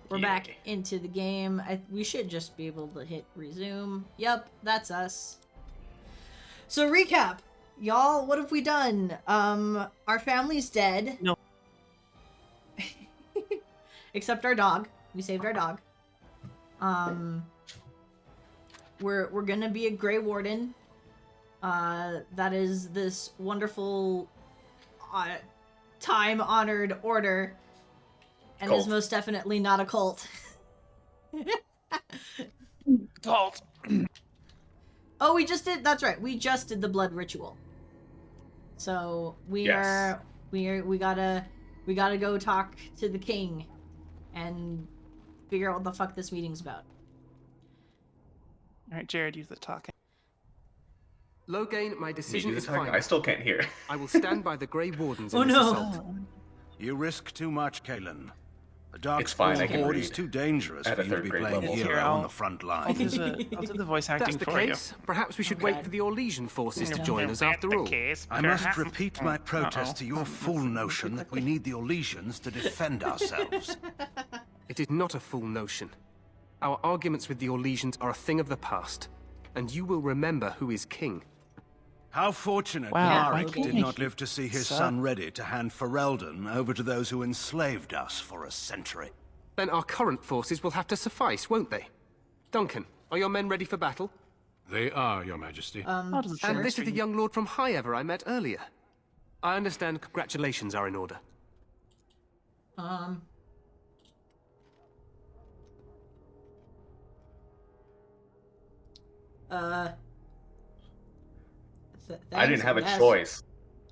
We're back into the game. We should just be able to hit resume. Yep, that's us. So recap, y'all. What have we done? Our family's dead. No. Except our dog. We saved our dog. We're gonna be a Grey Warden. That is this wonderful, time-honored order, and Cult. is most definitely not a cult. Cult. Oh, we just did. That's right. We just did the blood ritual. So we gotta go talk to the king, and figure out what the fuck this meeting's about. All right, Jared, use the talking. Logain, my decision is talking? final. I still can't hear. I will stand by the Grey Wardens in Oh, this no. assault. You risk too much, Kalen. The It's fine, I Darkspawn can Horde read is too dangerous at for a you to third be grade playing level. hero Here, on the front I'll do line. the voice That's acting the for case. Perhaps we should wait for the Orlesian forces to join us after all. I must repeat my protest to your fool notion that we need the Orlesians to defend ourselves. It is not a fool notion. Our arguments with the Orlesians are a thing of the past, and you will remember who is king. How fortunate Wow, Marek okay. did not live to see his So- son ready to hand Ferelden over to those who enslaved us for a century. Then our current forces will have to suffice, won't they? Duncan, are your men ready for battle? They are, Your Majesty. How does it And sure this is the young lord from Highever I met earlier. I understand congratulations are in order. I didn't have a Yes. choice.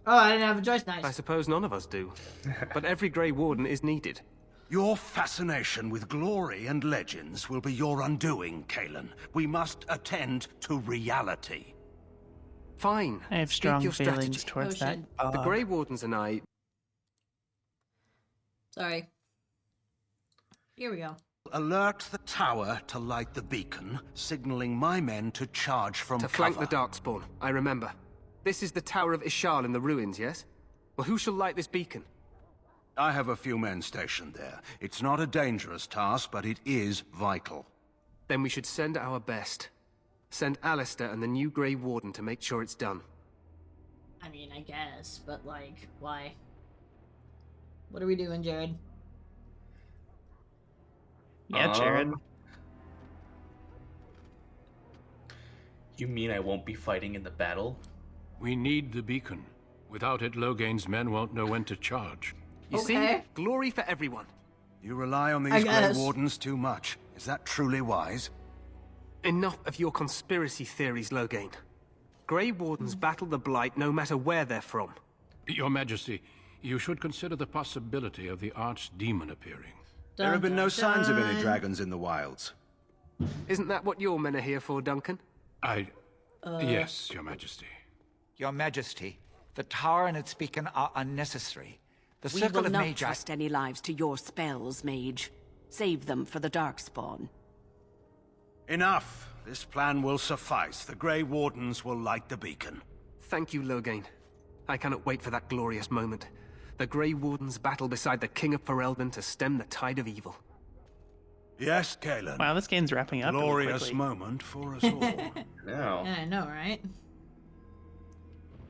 Oh, I didn't have a choice. Nice. I suppose none of us do. But every Grey Warden is needed. Your fascination with glory and legends will be your undoing, Kalen. We must attend to reality. Fine. I have Speak strong your feelings strategy. towards Oh, that. shit. The Grey Wardens and I Sorry. Here we go. Alert the tower to light the beacon, signaling my men to charge from to cover. flank the Darkspawn. I remember. This is the Tower of Ishal in the ruins, yes? Well, who shall light this beacon? I have a few men stationed there. It's not a dangerous task, but it is vital. Then we should send our best. Send Alistair and the new Grey Warden to make sure it's done. I mean, I guess, but like, why? What are we doing, Jared? Yeah, Jared. You mean I won't be fighting in the battle? We need the beacon. Without it, Logain's men won't know when to charge. You Okay. see? Glory for everyone. You rely on I these Grey guess. Wardens too much. Is that truly wise? Enough of your conspiracy theories, Logain. Grey Wardens battle the Blight no matter where they're from. Your Majesty, you should consider the possibility of the archdemon appearing. There have been no signs of any dun. dragons in the wilds. Isn't that what your men are here for, Duncan? Yes, Your Majesty. Your Majesty, the tower and its beacon are unnecessary. The We circle will of not Magi... trust any lives to your spells, mage. Save them for the Darkspawn. Enough. This plan will suffice. The Grey Wardens will light the beacon. Thank you, Logain. I cannot wait for that glorious moment. The Grey Wardens battle beside the King of Ferelden to stem the tide of evil. Yes, Kalen. Wow, this game's wrapping up really Glorious quickly. moment for us all. No. Yeah, I know, right?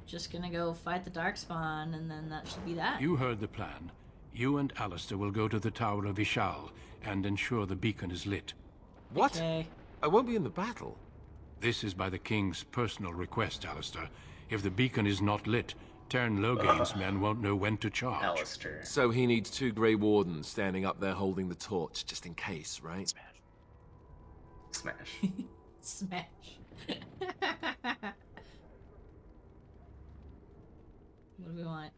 Just gonna go fight the Darkspawn, and then that should be that. You heard the plan. You and Alistair will go to the Tower of Ishal and ensure the beacon is lit. What? Okay. I won't be in the battle. This is by the King's personal request, Alistair. If the beacon is not lit, Tern Logain's men won't know when to charge. Alistair. So he needs 2 Grey Wardens standing up there holding the torch, just in case, right? Smash. Smash. What do we want?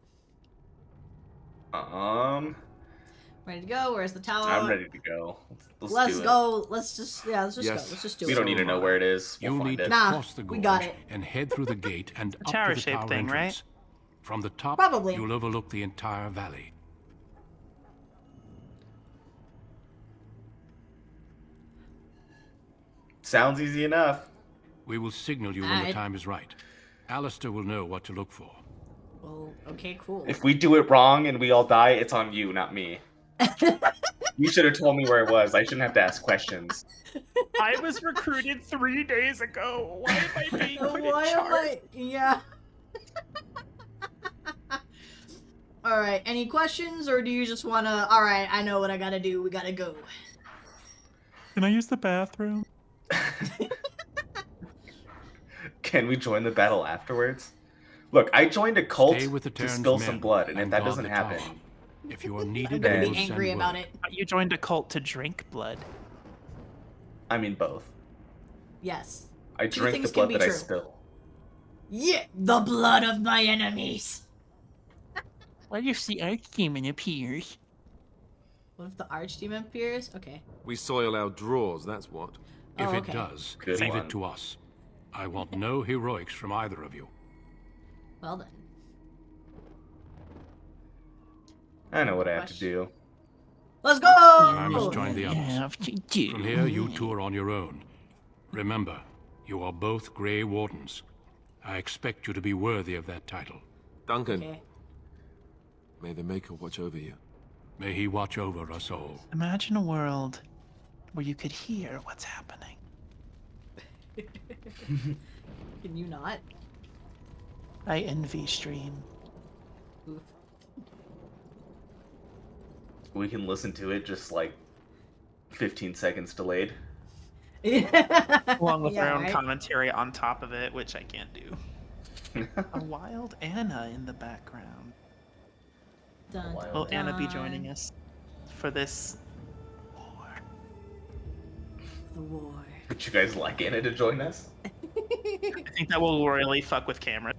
Ready to go? Where's the tower? I'm ready to go. Let's do it. go. Let's just go. Yes. Let's just do We it. don't need to know where it is. We'll You'll find need it. to Nah, cross the we gorge got it. and head through the gate and up to the tower-shaped tower thing, right? entrance. From the top, Probably. you'll overlook the entire valley. Sounds easy enough. We will signal you when Alright. the time is right. Alistair will know what to look for. Well, okay, cool. If we do it wrong and we all die, it's on you, not me. You should have told me where it was. I shouldn't have to ask questions. I was recruited 3 days ago. Why am I being put in Why am charge? I? Yeah. All right. Any questions, or do you just wanna? All right. I know what I gotta do. We gotta go. Can I use the bathroom? Can we join the battle afterwards? Look, I joined a cult Stay with the to Terran's spill men some blood, and if that guard doesn't the happen, tower. If you are I'm needed, gonna we be will angry send about word. it. You joined a cult to drink blood. I mean both. Yes. I Two drink things the can blood be that I true. spill. Yeah, the blood of my enemies. What if the Archdemon appears? What if the archdemon appears? Okay. We soil our drawers, that's what. If Oh, it okay. does, Good leave one. it to us. I want no heroics from either of you. Well then. I know what I have to do. Let's go! I must join the others. Have to do. From here, you two are on your own. Remember, you are both Grey Wardens. I expect you to be worthy of that title. Duncan, Okay. may the Maker watch over you. May he watch over us all. Imagine a world where you could hear what's happening. Can you not? I envy stream. Oof. We can listen to it just like 15 seconds delayed. Along with Yeah, our own right? commentary on top of it, which I can't do. A wild Anna in the background. Dun, Wild Will Anna be dun. joining us for this war? The war. Would you guys like Anna to join us? I think that will really fuck with camera.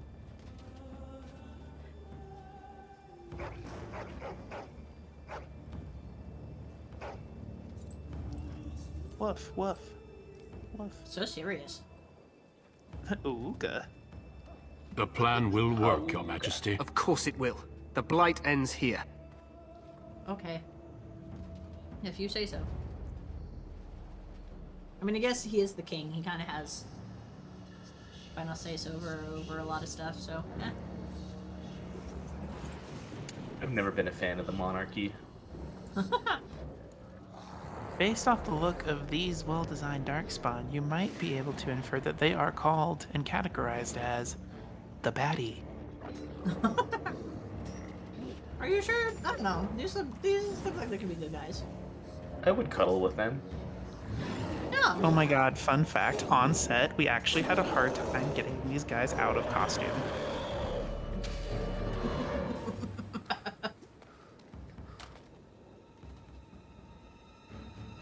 Woof, woof, woof. So serious. Ooga. The plan will work, Your Majesty. Of course it will. The blight ends here. Okay. If you say so. I mean, I guess he is the king. He kind of has final say-so over a lot of stuff, so, eh. I've never been a fan of the monarchy. Based off the look of these well-designed darkspawn, you might be able to infer that they are called and categorized as the baddie. Are you sure? I don't know. These look like they could be good guys. I would cuddle with them. Yeah. Oh my god, fun fact, on set, we actually had a hard time getting these guys out of costume.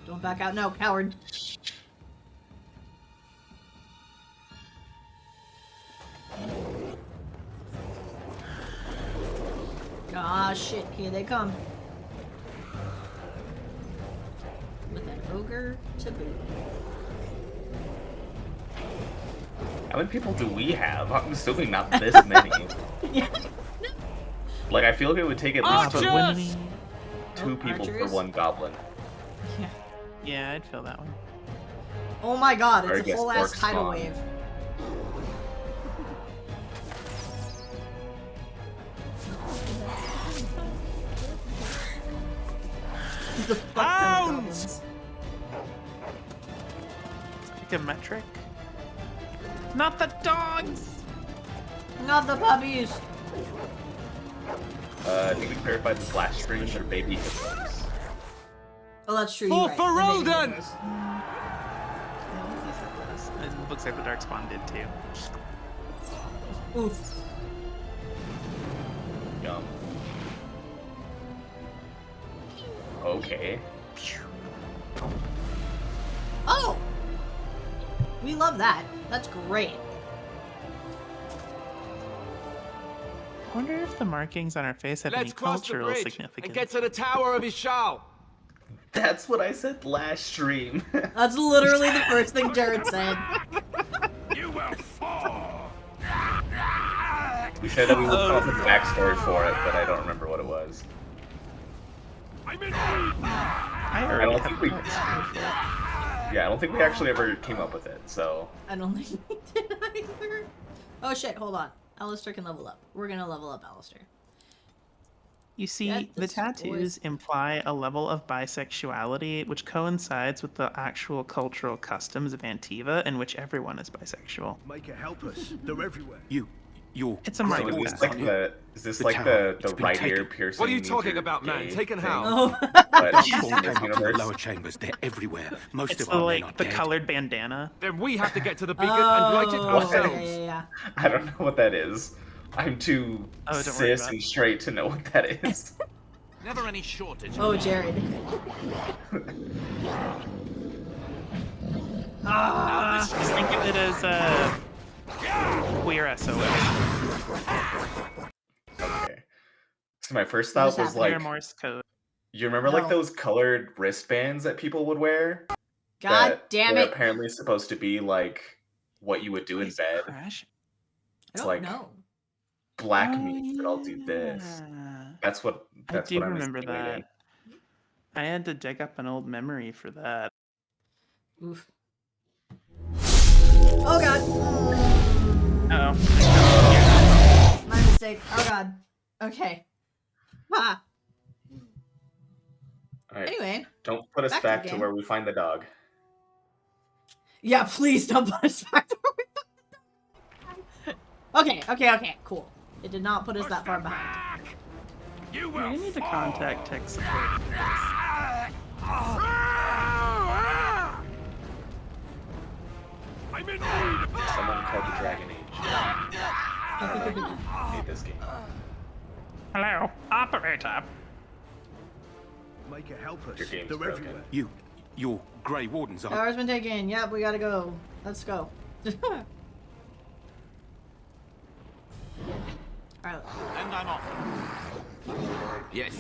Don't back out now, coward. Ah, shit. Here they come. With an ogre to boot. How many people do we have? I'm assuming not this many. Yeah. Like, I feel like it would take at least But when we... two people for archers? one goblin. Yeah. Yeah, I'd feel that one. Oh my god, Or I it's a guess full ass orc tidal spawn. wave. The fuck kind of goblins? Like a metric? Not the dogs! Not the puppies. I think we clarified the flash screens are baby hippos. Oh, that's true. You're right. For They're baby Warden! hippos. It looks like the darkspawn did too. Oof. Yum. Okay. Oh! We love that. That's great. I wonder if the markings on our face have any Let's cross the cultural bridge significance. and get to the Tower of Ishal. That's what I said last stream. That's literally the first thing Jared said. You will fall! We said that we would come up with a backstory for it, but I don't remember what it was. I'm in I I already don't have think we... a backstory for it. Yeah, I don't think we actually ever came up with it, so... I don't think we did either. Oh shit, hold on. Alistair can level up. We're gonna level up Alistair. You see, Get the this tattoos voice. imply a level of bisexuality which coincides with the actual cultural customs of Antiva in which everyone is bisexual. Make it help us. They're everywhere. You're It's a So market is this test. like The tower, it's been right ear taken. piercing? What are you means talking you're about, man? gay Taken thing? how? Oh. But Darkspawn in came this up to the universe, lower chambers. They're everywhere. Most It's of the, our men like, are the dead. colored bandana. Then we have to get to the beacon and light it Oh, ourselves. yeah. I don't know what that is. I'm too Oh, don't worry cis about and it. straight to know what that is. Never any shortage. Oh, Jared. Just think of it as queer SOS. Okay. So my first What thought was was Queer like, Morse code. you remember like No. those colored wristbands that people would wear? God That damn were it. apparently supposed to be like what you would do in Is it bed. Crash? I It's don't like know. black Oh, means that I'll do this. yeah. That's what I do I'm remember insinuating. that. I had to dig up an old memory for that. Oof. Oh, God. Oh. My mistake. Oh, God. Okay. Ha. Alright. Anyway. Don't put us back back, to the to game. where we find the dog. Yeah, please don't put us back to where we found the dog. Okay. Cool. It did not put us that far behind. You need to contact tech support. I'm in need. Someone called the Dragon Age. I hate this game. Hello, operator. Make it help us. Your game's They're broken. everywhere. You're Grey Wardens, aren't Power's been taken. Yep, we gotta go. Let's go. Alright. And I'm off. Yes.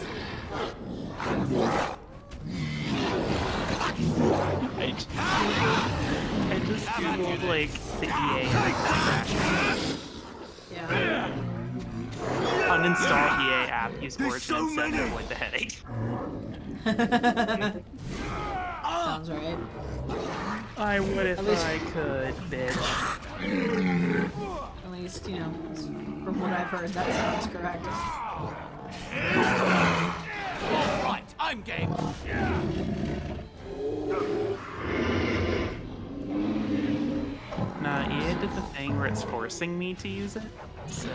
I just googled like the EA crash. Yeah. Uninstall EA app, use There's Origin so instead to many. avoid the headache. Sounds right. I would if At least- I could, bitch. At least, you know, from what I've heard, that sounds correct. Right, I'm game. Nah, EA did the thing where it's forcing me to use it, so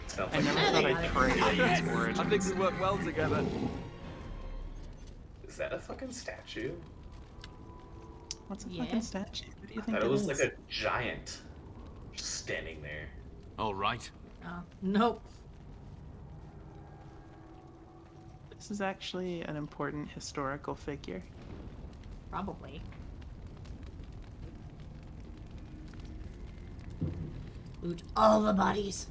Sounds I like never Yeah, thought they I'd got try to use I Origin. think we work well together. Is that a fucking statue? What's a Yeah. fucking statue? What do you I think thought it was like is? a giant just standing there. All right. Oh, nope. This is actually an important historical figure. Probably. Loot all the bodies.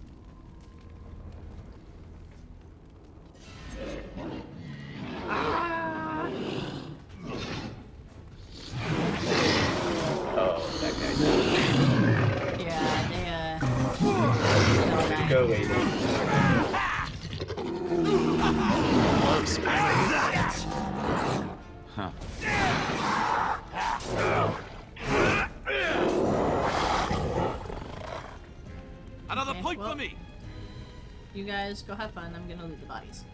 Oh, that guy. Yeah, they, Way to go, Aiden. Close. Another Okay, point well. for me. You guys go have fun. I'm gonna loot the bodies.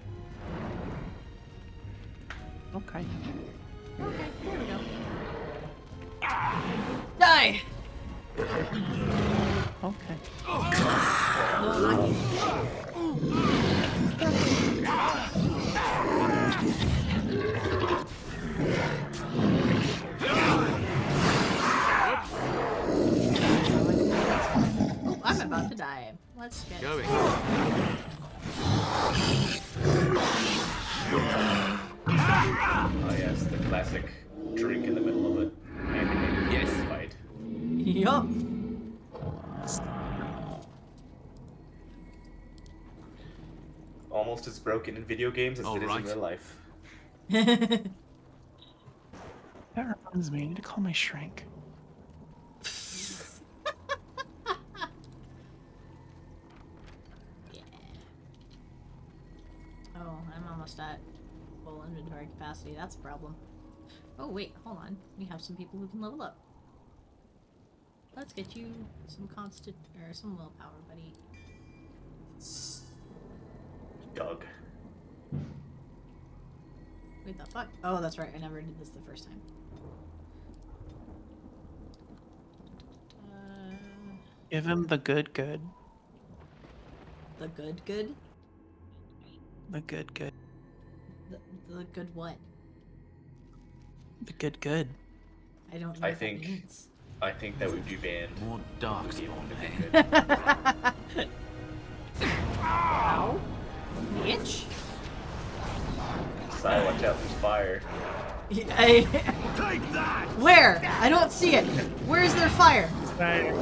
Okay. Okay, here we go. Die! Okay. No, not you. Oh, I'm about to die. Let's get Going. Oh yes, the classic drink in the middle of an animated Yes. fight. Yup. Almost as broken in video games as it is in Alright. real life. That reminds me, I need to call my shrink. Yeah. Oh, I'm almost at full inventory capacity. That's a problem. Oh, wait, hold on. We have some people who can level up. Let's get you some constant, or some willpower, buddy. Doug. Wait, the fuck? Oh, that's right. I never did this the first time. Give him the good. The good good? The good. The good what? The good. I don't know I what think- that means. I think that would be banned. More darkspawn, Ow. Bitch. Sai, watch out, there's fire. Take that! Where? I don't see it. Where is there fire? Sorry,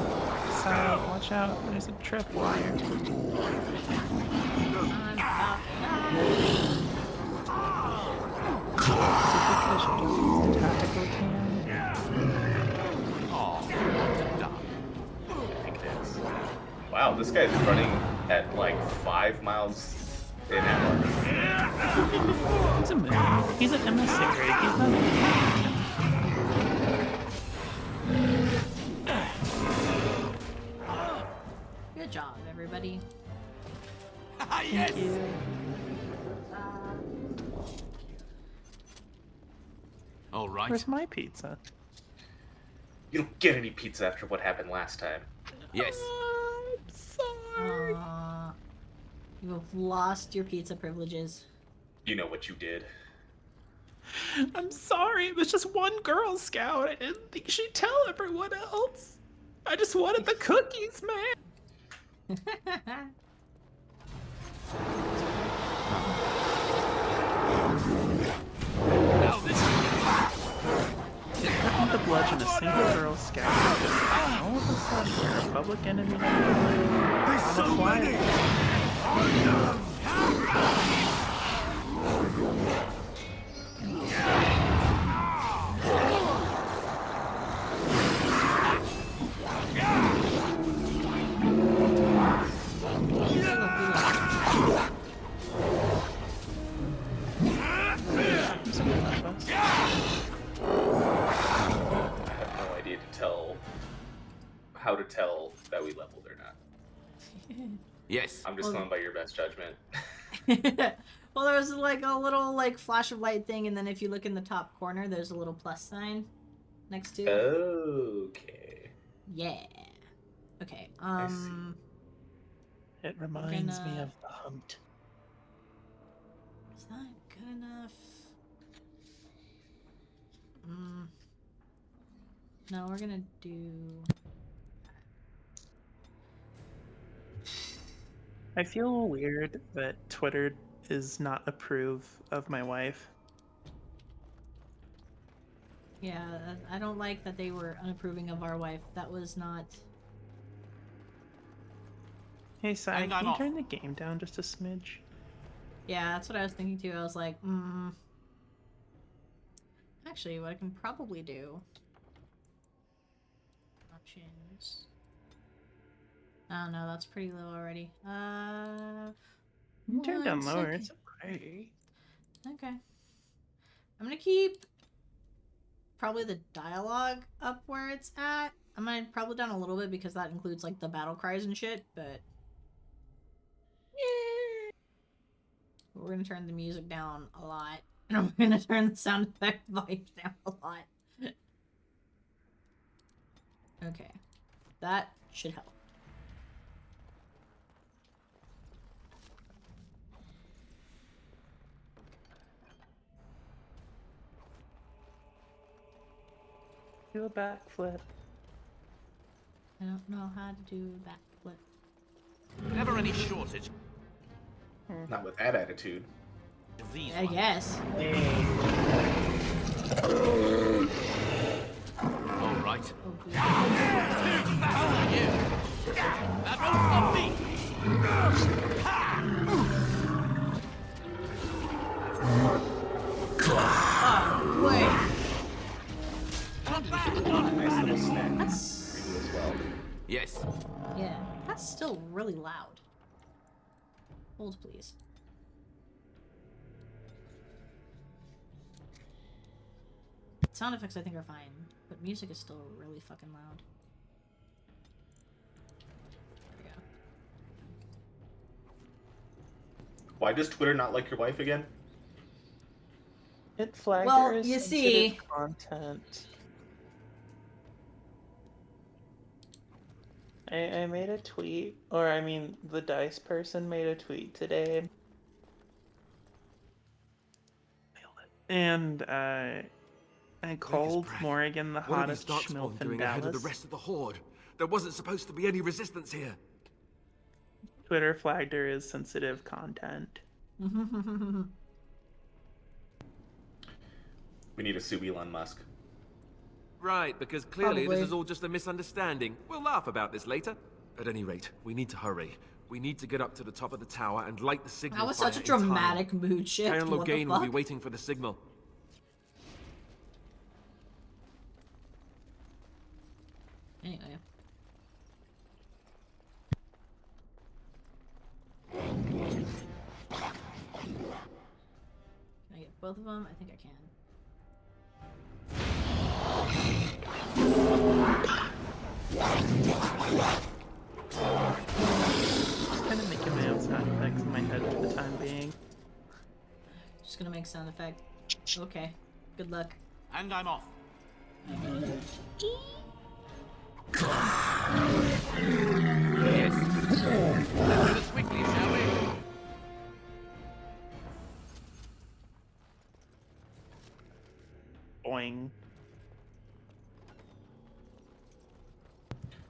watch out. There's a trip wire. Tactical can. I think it is. Wow, this guy's running at like 5 miles an hour. He's a man. He's an emissary. He's not Good job, everybody. Yes! Thank you. All right. Where's my pizza? You don't get any pizza after what happened last time. Yes. I'm sorry. You have lost your pizza privileges. You know what you did. I'm sorry. It was just one Girl Scout. I didn't think she'd tell everyone else. I just wanted the cookies, man. Now this Threatened to bludgeon a single Girl Scout. All of a sudden, we're a public enemy. There's so many! I have no idea how to tell that we leveled or not. Yes. I'm just Well- going by your best judgment. Well, there's like a little like flash of light thing, and then if you look in the top corner, there's a little plus sign next to it. Okay. Yeah. Okay. I see. It reminds me gonna- of the hunt. It's not good enough. No, we're gonna do. I feel weird that Twitter does not approve of my wife. Yeah, I don't like that they were unapproving of our wife. That was not. Hey, Sai, And can I'm you off. turn the game down just a smidge? Yeah, that's what I was thinking too. I was like, Actually, what I can probably do. Options. Oh no, that's pretty low already. You can turn down one lower, second. it's okay. Okay. I'm gonna keep probably the dialogue up where it's at. I might probably down a little bit because that includes like the battle cries and shit, but we're gonna turn the music down a lot. And I'm gonna turn the sound effect volume down a lot. Okay. That should help. Do a backflip. I don't know how to do a backflip. Never any shortage Not with that attitude. of these I ones. guess. All right. Oh, good. That won't stop me. Oh, wait. Nice little snack That's. for you as well. Yes. Yeah. That's still really loud. Hold, please. Sound effects I think are fine, but music is still really fucking loud. There we go. Why does Twitter not like your wife again? It flagged Well, her as you sensitive see- content. I made a tweet, or I mean, the dice person made a tweet today. And I called breath. Morrigan the What are these hottest schmilf darkspawn in doing ahead of the Dallas. rest of the horde? There wasn't supposed to be any resistance here. Twitter flagged her as sensitive content. We need to sue Elon Musk. Right, because clearly Probably. this is all just a misunderstanding. We'll laugh about this later. At any rate, we need to hurry. We need to get up to the top of the tower and light the signal. That was fire such a in time. dramatic mood shift. Karen What the Logain will be fuck? waiting for the signal. Anyway. Can I get both of them? I think I can. Kind of making my own sound effects in my head for the time being. Just gonna make sound effect. Okay. Good luck. And I'm off. Yes. Let's do this quickly, shall we? Boing.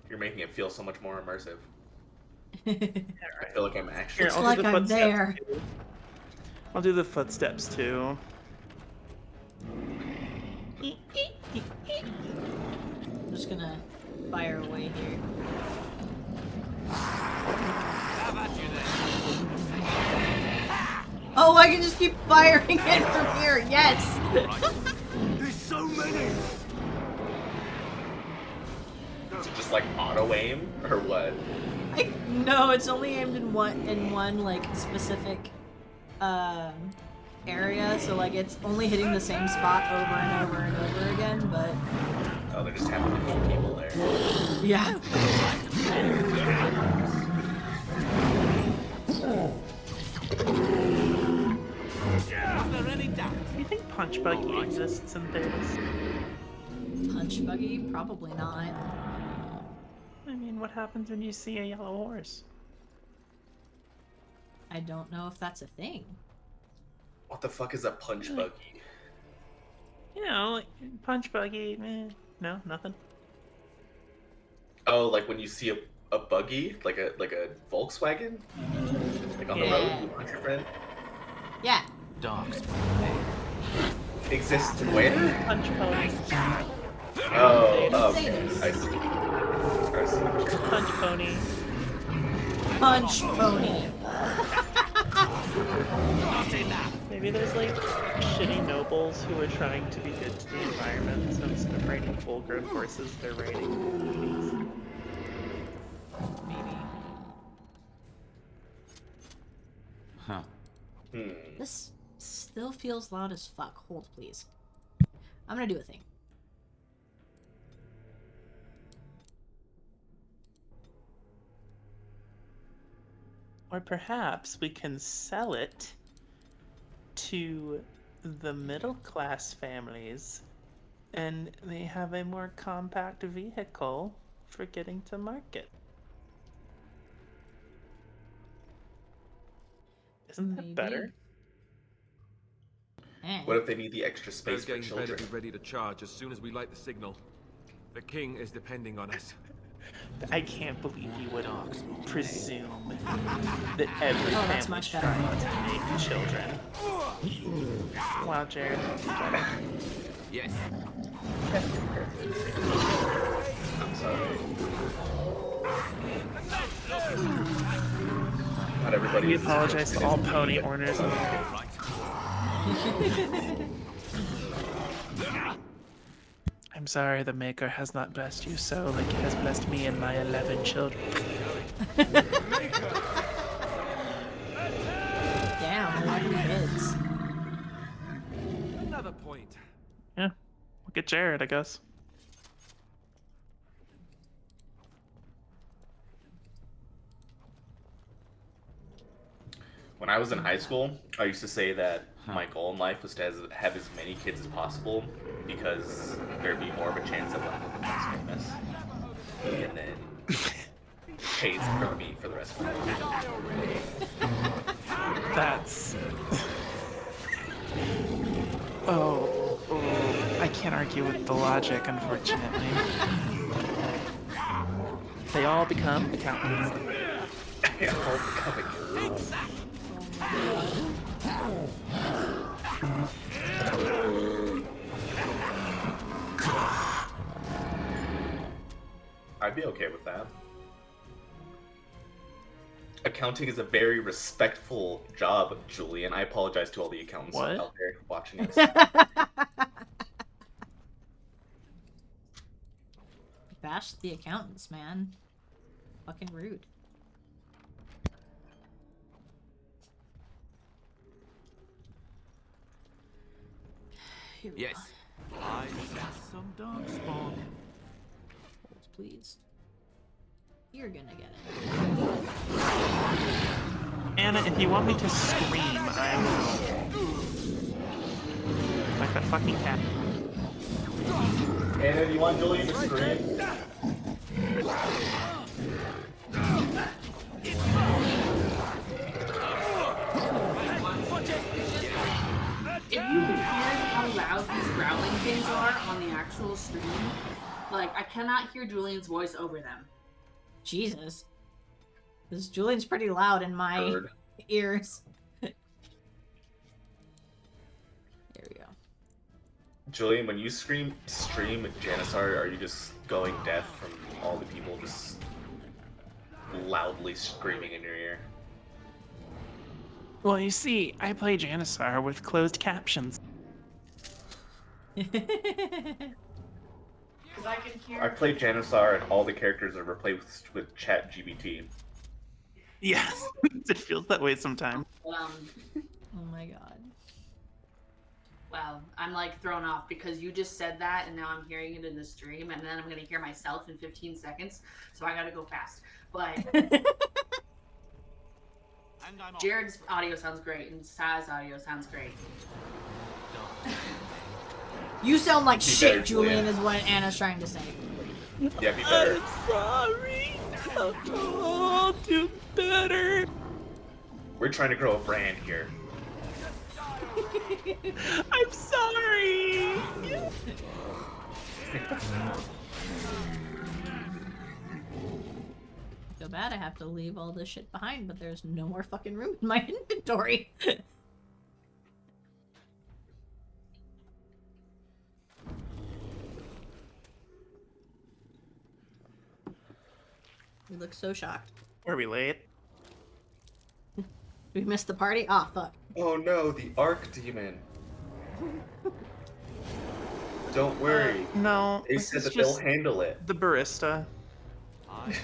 You're making it feel so much more immersive. I feel like I'm actually. Here, It's I'll do like the I'm footsteps there. too. I'll do the footsteps too. I'm just gonna fire away here. Oh, I can just keep firing it from here. Yes. There's so many. Is it just like auto aim or what? No, it's only aimed in one like specific area, so like it's only hitting the same spot over and over and over again, but Oh, there just happen to be people there. yeah. Do you think Punch Buggy exists in this? Punch buggy? Probably not. I mean, what happens when you see a yellow horse? I don't know if that's a thing. What the fuck is a punch buggy? You know, like, Punch Buggy, no, nothing. Oh, like when you see a buggy, like a Volkswagen, like on the road, Yeah. you punch your friend. Yeah. Dogs. Exists where? Punch Pony. Oh, Say okay. this. I see. I see. Punch Pony. Punch pony. Maybe there's like shitty nobles who are trying to be good to the environment, so instead of riding full-grown horses, they're riding ponies. Maybe. Huh. This still feels loud as fuck. Hold, please. I'm gonna do a thing. Or perhaps we can sell it to the middle-class families, and they have a more compact vehicle for getting to market. Isn't that Maybe. better? Eh. What if they need the extra space for Logain better children? be ready to charge as soon as we light the signal. The king is depending on us. I can't believe you would presume that every Oh, that's family much better. trying to make children. Wow, Jared. Yes. I'm sorry. Not everybody We is as apologize to all pony fortunate. owners. I'm sorry the Maker has not blessed you so like he has blessed me and my 11 children. Damn, 11 kids. Another point. Yeah, look at Jared, I guess. When I was in high school, I used to say that my goal in life was to have as many kids as possible because there'd be more of a chance that one of them becomes famous. And then pays for me for the rest of my life. That's... Oh, I can't argue with the logic, unfortunately. They all become accountants. They all become accountants. I'd be okay with that. Accounting is a very respectful job, Julian. I apologize to all the accountants out there watching us. Bash the accountants, man. Fucking rude. Here we Yes. go. I sense some darkspawn. Hold, please. You're gonna get it. Anna, if you want me to scream, I will. Like that fucking cat. Anna, do you want Julian to scream? If you can hear how loud these growling things are on the actual stream, like, I cannot hear Julian's voice over them. Jesus. This Julian's pretty loud in my ears. There we go. Julian, when you stream Janissar, are you just going deaf from all the people just loudly screaming in your ear? Well, you see, I play Janissar with closed captions. I can hear. I play Janissar and all the characters are replaced with ChatGPT. Yes, it feels that way sometimes. Oh my god. Wow, I'm like thrown off because you just said that and now I'm hearing it in the stream and then I'm gonna hear myself in 15 seconds, so I gotta go fast. But Jared's audio sounds great and Sai's audio sounds great. You sound like Be shit, better, Julian, Julian. is what Anna's trying to say. Yeah, be better. I'm sorry. I'll do better. We're trying to grow a brand here. I'm sorry. I feel bad I have to leave all this shit behind, but there's no more fucking room in my inventory. We look so shocked. Were we late? We missed the party? Ah, fuck. Oh no, the Archdemon. Don't worry. No. They this said is that they'll just handle it. The barista.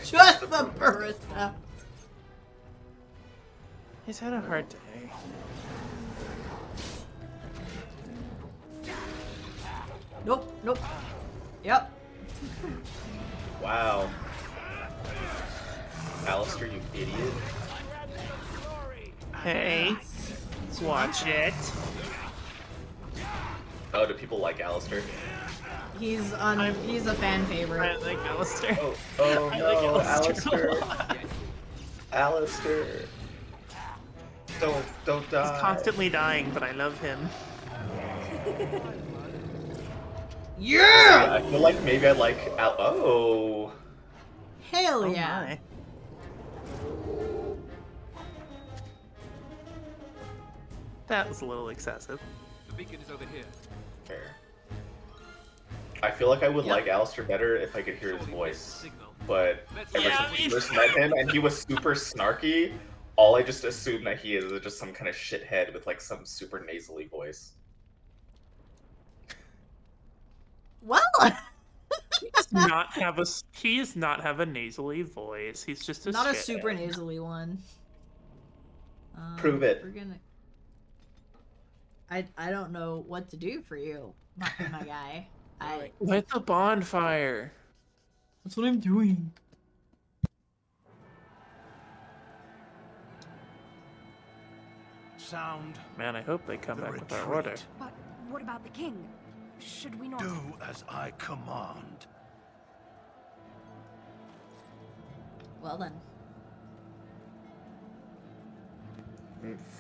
Just the barista. He's had a hard day. Nope, nope. Yep. Wow. Alistair, you idiot. Hey, let's watch it. Oh, do people like Alistair? He's a fan favorite. I like Alistair. Oh I no, like Alistair. Alistair. Alistair. Don't die. He's constantly dying, but I love him. Yeah! I feel like maybe I like Oh. Hell Oh yeah. my. That was a little excessive. The beacon is over here. Fair. I feel like I would like Alistair better if I could hear his voice. But ever since we first met him and he was super snarky, all I just assumed that he is just some kind of shithead with like some super nasally voice. Well, He does not have a nasally voice. He's just a not a shithead. super nasally one. Prove it. We're gonna. I don't know what to do for you, my guy. Light the bonfire. That's what I'm doing. sound. Man, I hope they come The back with our order. retreat. But what about the king? Should we not... Do as I command. Well then.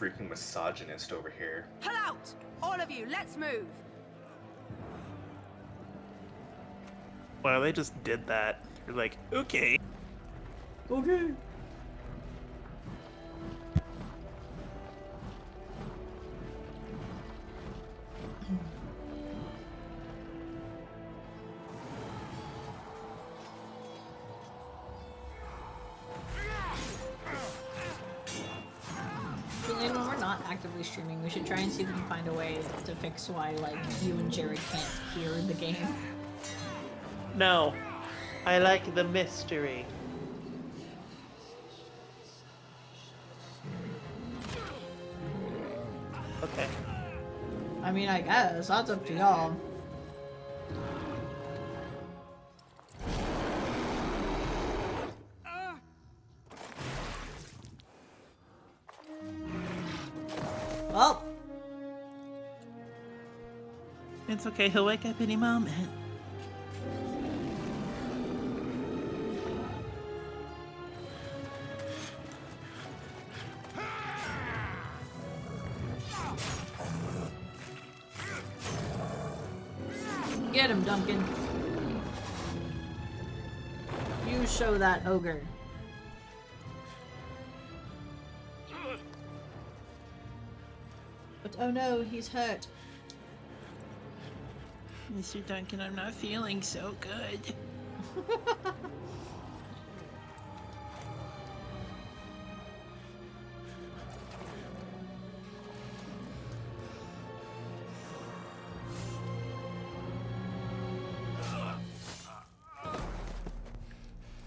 Freaking misogynist over here. Pull out! All of you, let's move! Wow, they just did that. You're like, okay. Okay. Julian, when we're not actively streaming, we should try and see if we can find a way to fix why, like, you and Jared can't hear the game. No. I like the mystery. Okay. I mean, I guess. That's up to y'all. Well. It's okay, he'll wake up any moment. Get him, Duncan. You show that ogre. But oh no, he's hurt. Mr. Duncan, I'm not feeling so good.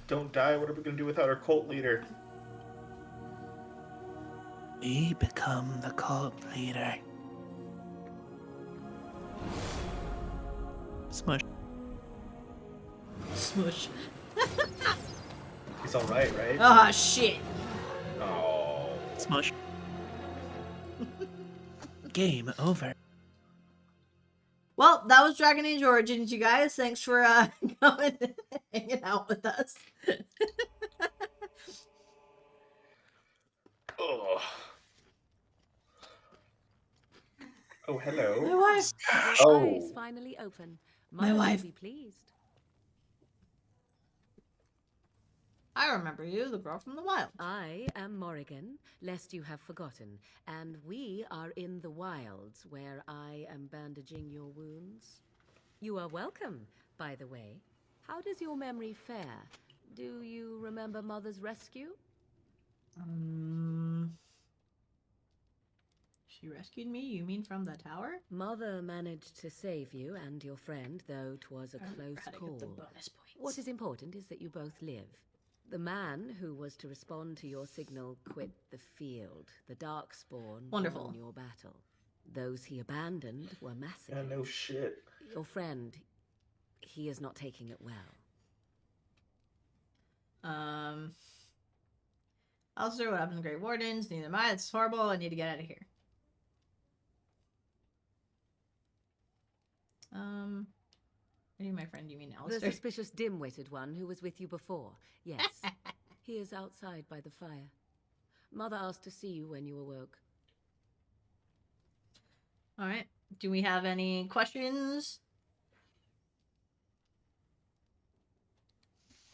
Don't die. What are we gonna do without our cult leader? We become the cult leader. Smush. Smush. He's alright, right? Ah, shit. Oh. Smush. Game over. Well, that was Dragon Age Origins, you guys. Thanks for coming and hanging out with us. Oh. Oh, hello. My wife. Your Oh. eyes finally open. My Mother wife. will be pleased. I remember you, the girl from the wild. I am Morrigan, lest you have forgotten, and we are in the wilds where I am bandaging your wounds. You are welcome, by the way. How does your memory fare? Do you remember Mother's rescue? She rescued me? You mean from the tower? Mother managed to save you and your friend, though 'twas a close Gotta call. get the bonus points. What is important is that you both live. The man who was to respond to your signal quit the field. The Darkspawn Wonderful. won your battle. Those he abandoned were Yeah, massacred. no shit. Your friend, he is not taking it well. Also, what happened to Great Wardens? Neither am I. It's horrible. I need to get out of here. I need my friend. You mean The Alistair? suspicious dim-witted one who was with you before. Yes. He is outside by the fire. Mother asked to see you when you awoke. All right. Do we have any questions?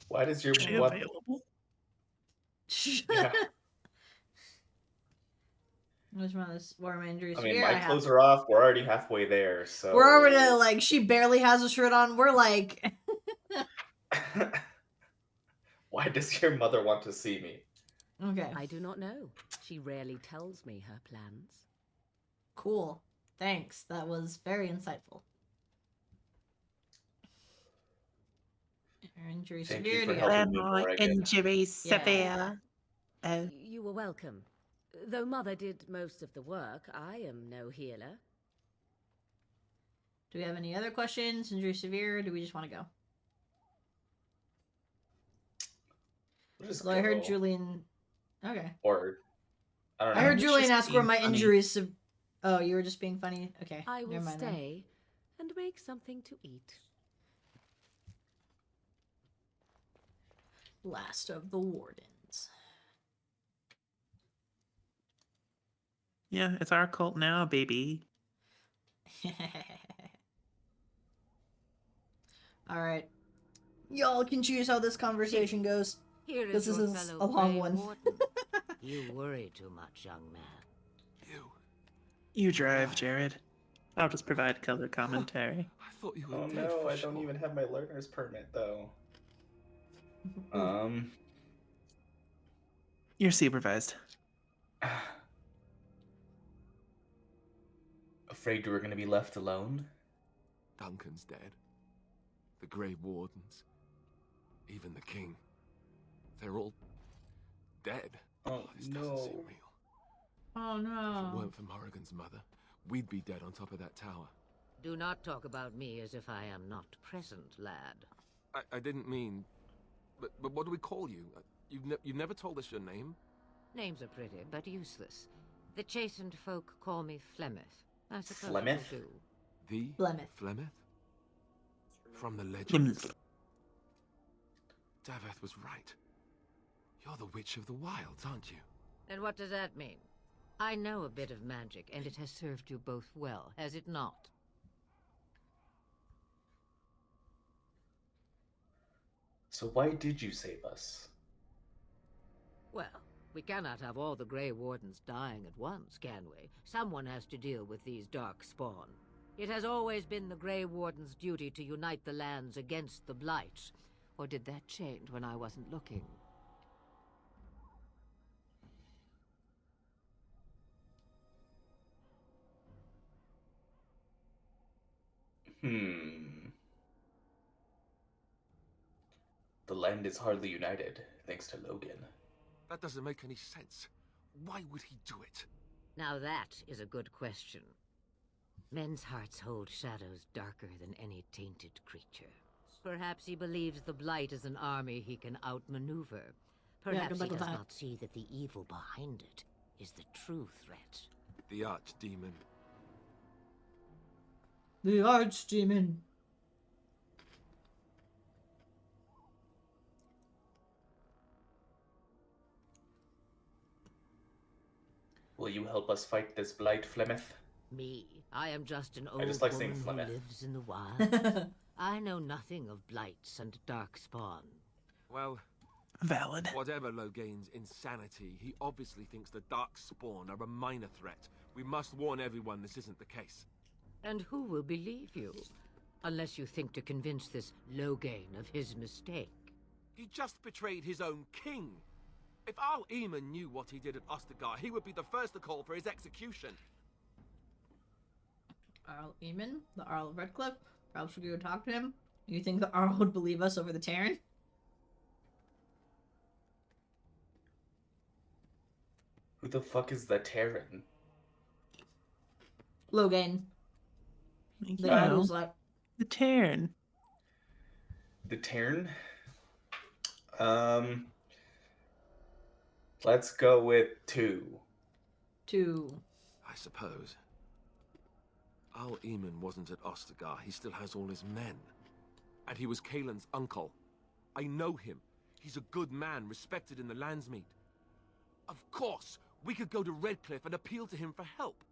Why does your Is she what? available? Yeah. Which one is warm injuries? I mean, Here, my have- clothes are off. We're already halfway there, so. We're already like, she barely has a shirt on. We're like, Why does your mother want to see me? okay, I do not know. She rarely tells me her plans. cool. Thanks. That was very insightful. Your injury Thank you severe. for Do helping me, Morrigan. Injuries Yeah. severe. Oh. You were welcome. Though Mother did most of the work, I am no healer. Do we have any other questions? Injury severe? Or do we just want to go? We'll just Well, I heard go. Julian. Okay. Or, I don't I know. heard was Julian just ask where being my funny. injuries. Oh, you were just being funny. Okay, I will never mind then. stay and make something to eat. Last of the Wardens. Yeah, it's our cult now, baby. All right, y'all can choose how this conversation goes. Here This is your is fellow a long Grey one. Warden. You worry too much, young man. You drive, Jared. I'll just provide color commentary. I thought you were Oh dead no, for I don't sure. even have my learner's permit though. You're supervised. Afraid you were gonna be left alone? Duncan's dead. The Grey Wardens. Even the King. They're all dead. Oh, this doesn't seem no. real. Oh If it no. weren't for Morrigan's mother, we'd be dead on top of that tower. Do not talk about me as if I am not present, lad. I didn't mean... But what do we call you? You've never told us your name? Names are pretty, but useless. The chastened folk call me Flemeth. I suppose Flemeth? it'll do. The Flemeth. Flemeth? From the legends. Daveth was right. You're the Witch of the Wilds, aren't you? And what does that mean? I know a bit of magic, and it has served you both well, has it not? So why did you save us? Well, we cannot have all the Grey Wardens dying at once, can we? Someone has to deal with these dark spawn. It has always been the Grey Warden's duty to unite the lands against the Blight. Or did that change when I wasn't looking? The land is hardly united, thanks to Logan. That doesn't make any sense. Why would he do it? Now that is a good question. Men's hearts hold shadows darker than any tainted creature. Perhaps he believes the Blight is an army he can outmaneuver. Perhaps he does not see that the evil behind it is the true threat. The Archdemon. The Archdemon. Will you help us fight this blight, Flemeth? Me? I am just an old I just like saying woman who Flemeth. lives in the wilds. I know nothing of blights and dark spawn. Well, Valid. whatever Logain's insanity, he obviously thinks the Dark Spawn are a minor threat. We must warn everyone this isn't the case. And who will believe you? Unless you think to convince this Logain of his mistake. He just betrayed his own king. If Arl Eamon knew what he did at Ostagar, he would be the first to call for his execution. Arl Eamon, the Arl of Redcliffe. Perhaps we could go talk to him. You think the Arl would believe us over the Terran? Who the fuck is the Terran? Logan. You The guy know, who's like, the Terran. The Terran? Let's go with 2. 2. I suppose. Arl Eamon wasn't at Ostagar. He still has all his men. And he was Kaelin's uncle. I know him. He's a good man, respected in the Landsmeet. Of course, we could go to Redcliffe and appeal to him for help.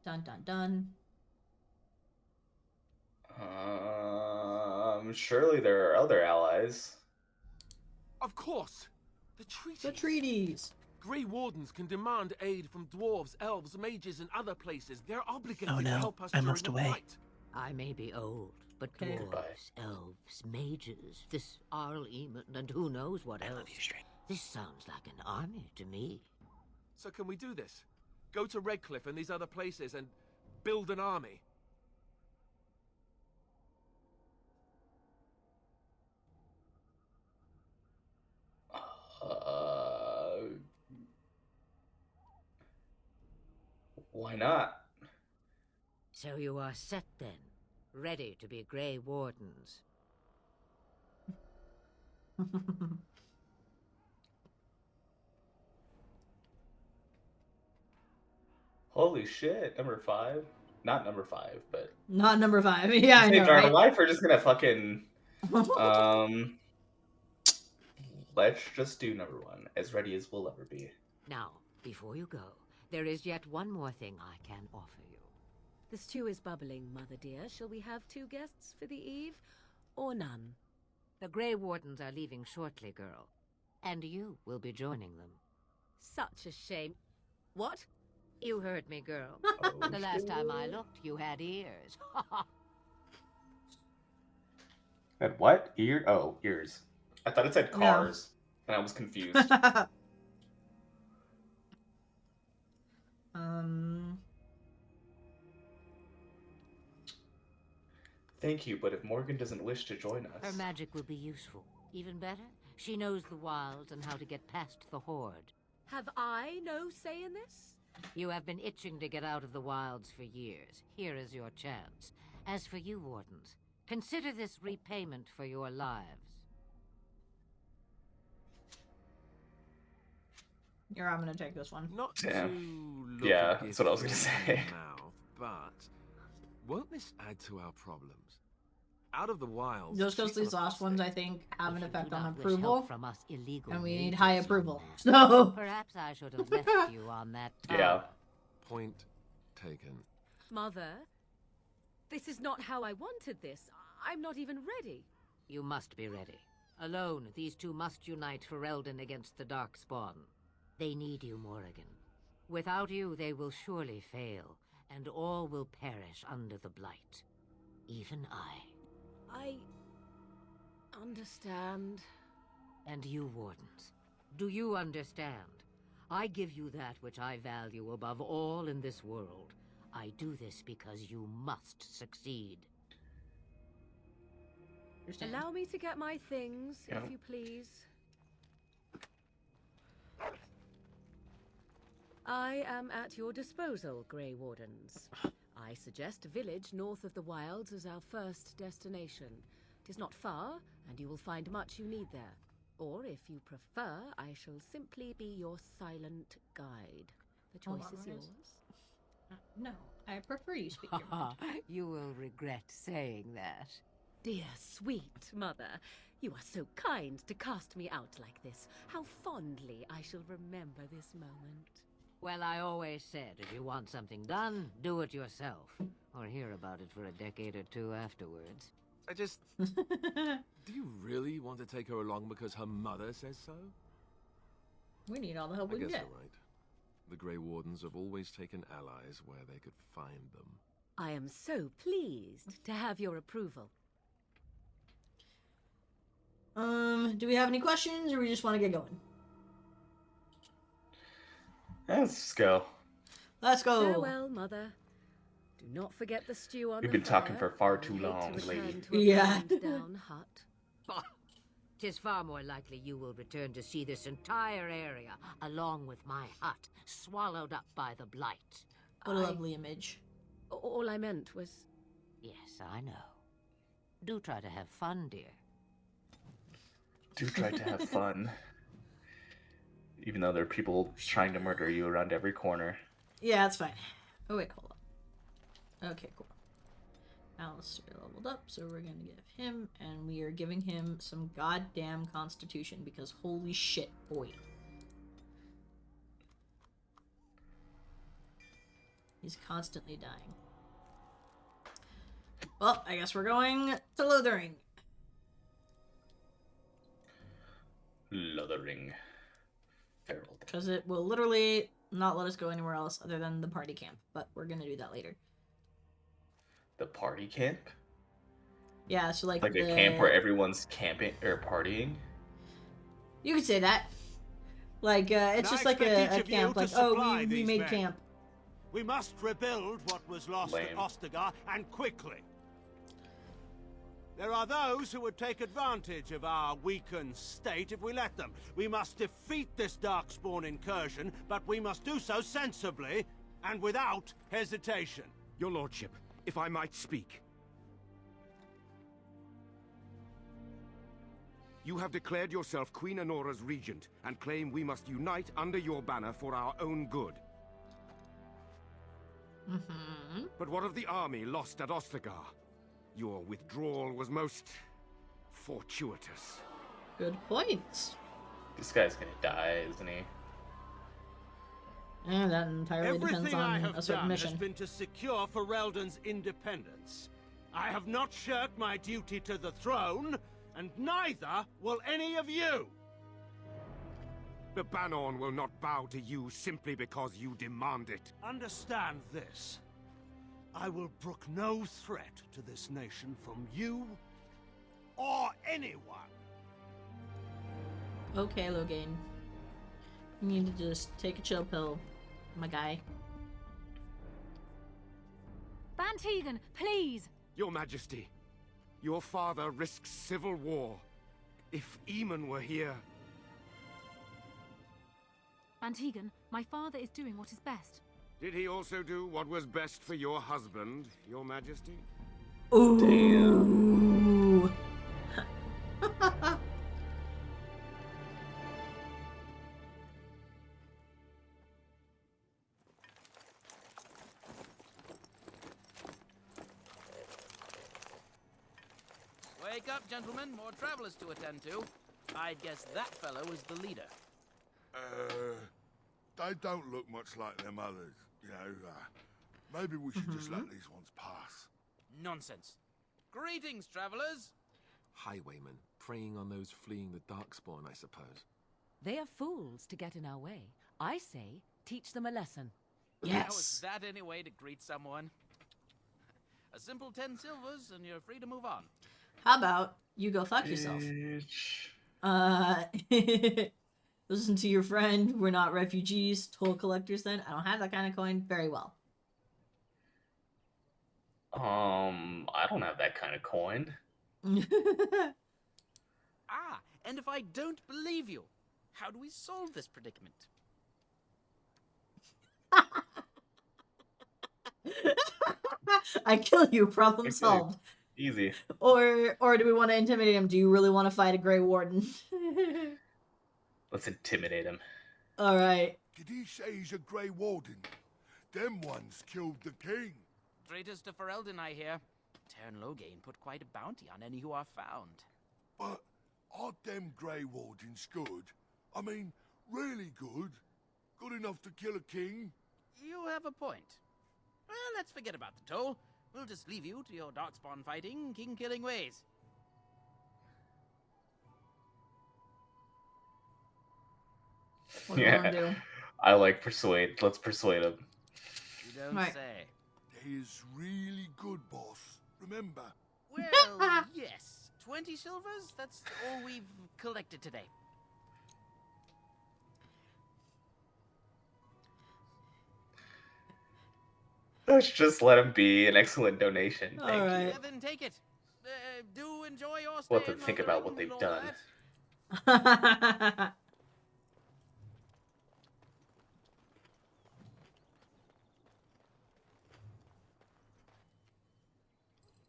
Dun dun dun. Surely there are other allies. Of course! The treaties. The treaties. Grey Wardens can demand aid from dwarves, elves, mages, and other places. They're obligated Oh to no, help us I during must the away. fight. I may be old, but Okay. dwarves, elves, mages, this Arl Eamon, and who knows what else. This sounds like an army to me. So can we do this? Go to Redcliffe and these other places and build an army? Why not? So you are set then, ready to be Grey Wardens. Holy shit, number 5? Not number 5, but Not number 5. Yeah, I know, our right? life, we're just gonna fucking let's just do number 1, as ready as we'll ever be. Now, before you go, there is yet one more thing I can offer you. The stew is bubbling, Mother dear. Shall we have 2 guests for the eve, or none? The Grey Wardens are leaving shortly, girl. And you will be joining them. Such a shame. What? You heard me, girl. Oh, the last time I looked, you had ears. Had what? Ears. I thought it said cars, and I was confused. Thank you, but if Morgan doesn't wish to join us... Her magic will be useful. Even better, she knows the wilds and how to get past the Horde. Have I no say in this? You have been itching to get out of the wilds for years. Here is your chance. As for you, Wardens, consider this repayment for your lives. Here, I'm gonna take this one. Not Damn. to look Yeah, a that's what I was gift gonna in say. the mouth, but won't this add to our problems? Out of the wilds. Just because she's these on a last ones, I think, have an If you effect do on not wish approval, help from us illegal and we need mages, high young approval. man. So Perhaps I should have left you on that tongue. Yeah. Point taken. Mother, this is not how I wanted this. I'm not even ready. You must be ready. Alone, these 2 must unite Ferelden against the Darkspawn. They need you, Morrigan. Without you, they will surely fail, and all will perish under the blight. Even I understand. And you, Wardens, do you understand? I give you that which I value above all in this world. I do this because you must succeed. allow me to get my things, Yeah. if you please. I am at your disposal, Grey Wardens. I suggest a village north of the wilds as our first destination. It is not far, and you will find much you need there. Or, if you prefer, I shall simply be your silent guide. The choice is yours. no, I prefer you speak your mind. You will regret saying that. Dear, sweet mother, you are so kind to cast me out like this. How fondly I shall remember this moment. Well, I always said, if you want something done, do it yourself. Or hear about it for a decade or 2 afterwards. I just... Do you really want to take her along because her mother says so? We need all the help I we can guess get. you're right. The Grey Wardens have always taken allies where they could find them. I am so pleased to have your approval. Do we have any questions, or we just want to get going? Let's just go. Let's go. Farewell, mother. Do not forget the stew on We've the been talking fire. for far I'll too hate to long, return lady. to a Yeah. burned-down hut. 'Tis far more likely you will return to see this entire area, along with my hut, swallowed up by the blight. What a lovely image. All I meant was... Yes, I know. Do try to have fun, dear. Do try to have fun. Even though there are people trying to murder you around every corner. Yeah, that's fine. Oh, wait, hold on. Okay, cool. Alistair leveled up, so we're gonna give him, and we are giving him some goddamn constitution, because holy shit, boy. He's constantly dying. Well, I guess we're going to Lothering. Lothering. Feral. Because it will literally not let us go anywhere else other than the party camp, but we're gonna do that later. The party camp? Yeah, so like a camp where everyone's camping or partying? You could say that. Like, it's just like a camp. Like, oh, we made camp. We must rebuild what was lost at Ostagar, and quickly. There are those who would take advantage of our weakened state if we let them. We must defeat this Darkspawn incursion, but we must do so sensibly and without hesitation. Your lordship, if I might speak. You have declared yourself Queen Honora's regent, and claim we must unite under your banner for our own good. But what of the army lost at Ostagar? Your withdrawal was most fortuitous. Good point. This guy's gonna die, isn't he? And that entirely depends Everything I on have a certain done has mission. been to secure Ferelden's independence. I have not shirked my duty to the throne, and neither will any of you. The Banon will not bow to you simply because you demand it. Understand this. I will brook no threat to this nation from you or anyone. Okay, Logain. You need to just take a chill pill, my guy. Van Tegan, please! Your Majesty, your father risks civil war. If Eamon were here... Van Tegan, my father is doing what is best. Did he also do what was best for your husband, Your Majesty? Ooh. Wake up, gentlemen. More travelers to attend to. I'd guess that fellow is the leader. They don't look much like them others, you know. Maybe we should just let these ones pass. Nonsense. Greetings, travelers. Highwaymen, preying on those fleeing the Darkspawn, I suppose. They are fools to get in our way. I say, teach them a lesson. How is that any way to greet someone? A simple 10 silvers and you're free to move on. How about you go fuck yourself? Listen to your friend. We're not refugees, toll collectors then. I don't have that kind of coin. Very well. I don't have that kind of coin. Ah, and if I don't believe you, how do we solve this predicament? I kill you, problem solved. Easy. Or do we want to intimidate him? Do you really want to fight a Grey Warden? Let's intimidate him. Alright. Did he say he's a Grey Warden? Them ones killed the king. Traitors to Ferelden, I hear. Tern Logain put quite a bounty on any who are found. But aren't them Grey Wardens good? I mean, really good? Good enough to kill a king? You have a point. Well, let's forget about the toll. We'll just leave you to your darkspawn fighting, king-killing ways. What do you want to do? I like persuade. Let's persuade him. You don't say. They is really good, boss. Remember? Well, yes. 20 silvers? That's all we've collected today. Let's just let him be. An excellent donation. Thank you. Yeah, then take it. Do enjoy your stay. Let them think about what they've done.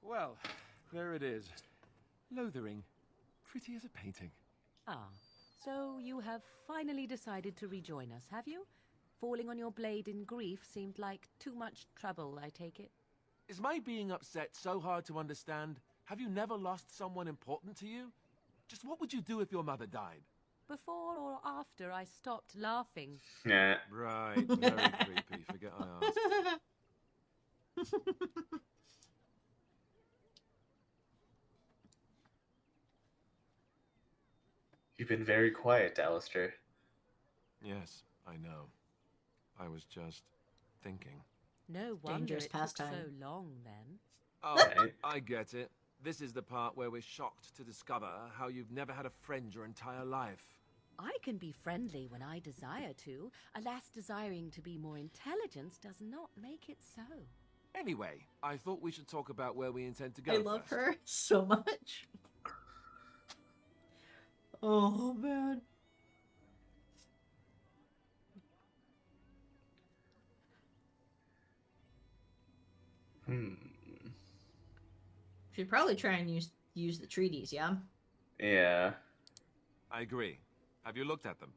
Well, there it is. Lothering. Pretty as a painting. Ah, so you have finally decided to rejoin us, have you? Falling on your blade in grief seemed like too much trouble, I take it. Is my being upset so hard to understand? Have you never lost someone important to you? Just what would you do if your mother died? Before or after I stopped laughing? Yeah. Right, very creepy. Forget I asked. You've been very quiet, Alistair. Yes, I know. I was just thinking. No wonder Dangerous it took pastime. so long, then. Oh, I get it. This is the part where we're shocked to discover how you've never had a friend your entire life. I can be friendly when I desire to. Alas, desiring to be more intelligent does not make it so. Anyway, I thought we should talk about where we intend to go I love first. her so much. Oh, man. Should probably try and use the treaties, yeah? Yeah. I agree. Have you looked at them?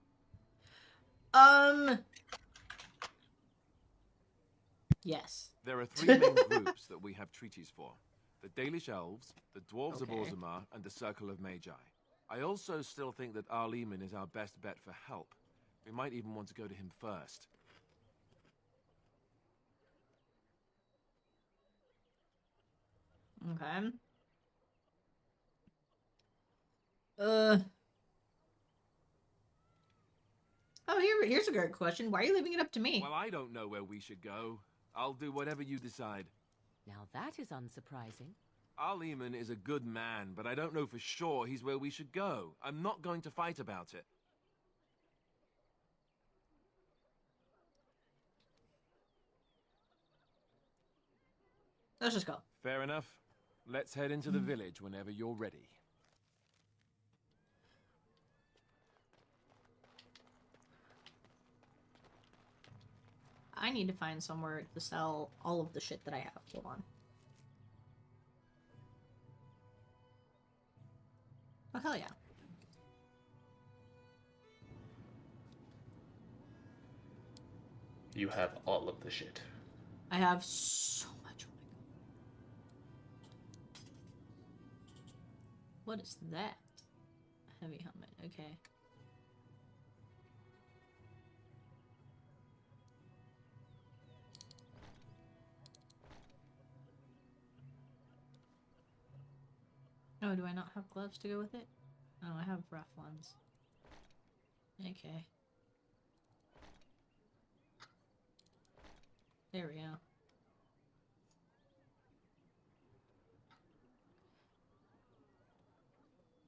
Yes. There are 3 main groups that we have treaties for. The Dalish Elves, the Dwarves of Okay. Orzammar, and the Circle of Magi. I also still think that Arleman is our best bet for help. We might even want to go to him first. Okay. Oh, here's a great question. Why are you leaving it up to me? Well, I don't know where we should go. I'll do whatever you decide. Now that is unsurprising. Arleman is a good man, but I don't know for sure he's where we should go. I'm not going to fight about it. Let's just go. Fair enough. Let's head into the village whenever you're ready. I need to find somewhere to sell all of the shit that I have. Hold on. Oh, hell yeah. You have all of the shit. I have so much. What is that? Heavy helmet. Okay. Oh, do I not have gloves to go with it? Oh, I have rough ones. Okay. There we go.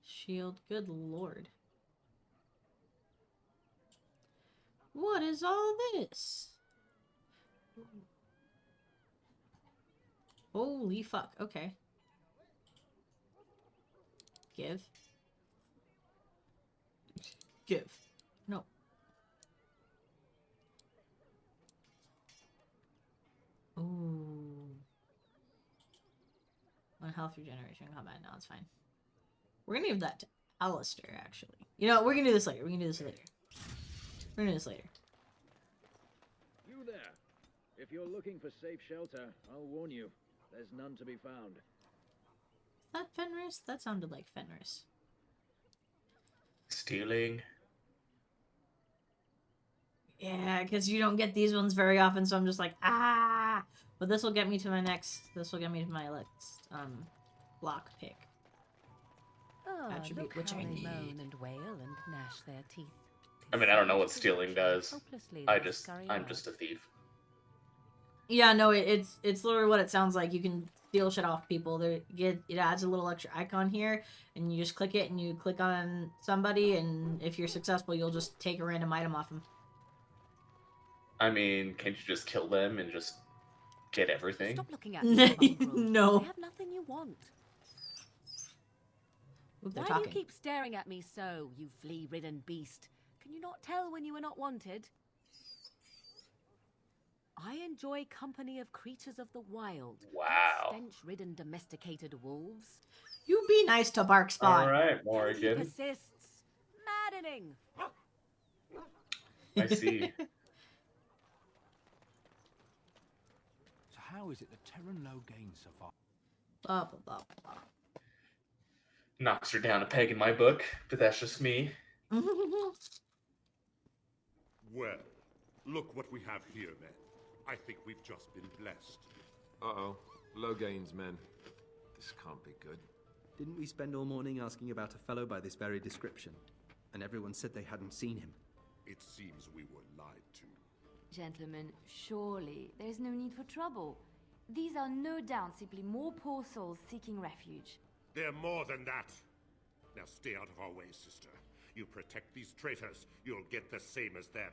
Shield. Good lord. What is all this? Holy fuck. Okay. Give. Give. No. Ooh. 1 health regeneration combat. No, it's fine. We're gonna give that to Alistair, actually. You know, we're gonna do this later. We're gonna do this later. We're gonna do this later. You there. If you're looking for safe shelter, I'll warn you. There's none to be found. Is that Fenris? That sounded like Fenris. Stealing. Yeah, because you don't get these ones very often, so I'm just like, ah! But this will get me to my next, next, block pick. Oh, Attribute, look which how I they need. moan and wail and gnash their teeth. I mean, I don't know what stealing does. Hopelessly I'm they just scurry a thief. Yeah, no, it's literally what it sounds like. You can steal shit off people. It adds a little extra icon here, and you just click it, and you click on somebody, and if you're successful, you'll just take a random item off them. I mean, can't you just kill them and just get everything? Stop looking at me, No. I have nothing you want. Ooh, they're Why do talking. you keep staring at me so, you flea-ridden beast? Can you not tell when you are not wanted? I enjoy company of creatures of the wild. Wow. Stench-ridden domesticated wolves. You be nice to Bark Spot. All right, He Morrigan. persists. Maddening. I see. So how is it that Terran Logain survived? Blah, blah, blah, blah. Knocks her down a peg in my book, but that's just me. Well, look what we have here, men. I think we've just been blessed. Uh-oh. Logain's men. This can't be good. Didn't we spend all morning asking about a fellow by this very description? And everyone said they hadn't seen him. It seems we were lied to. Gentlemen, surely there is no need for trouble. These are no doubt simply more poor souls seeking refuge. They're more than that. Now stay out of our way, sister. You protect these traitors, you'll get the same as them.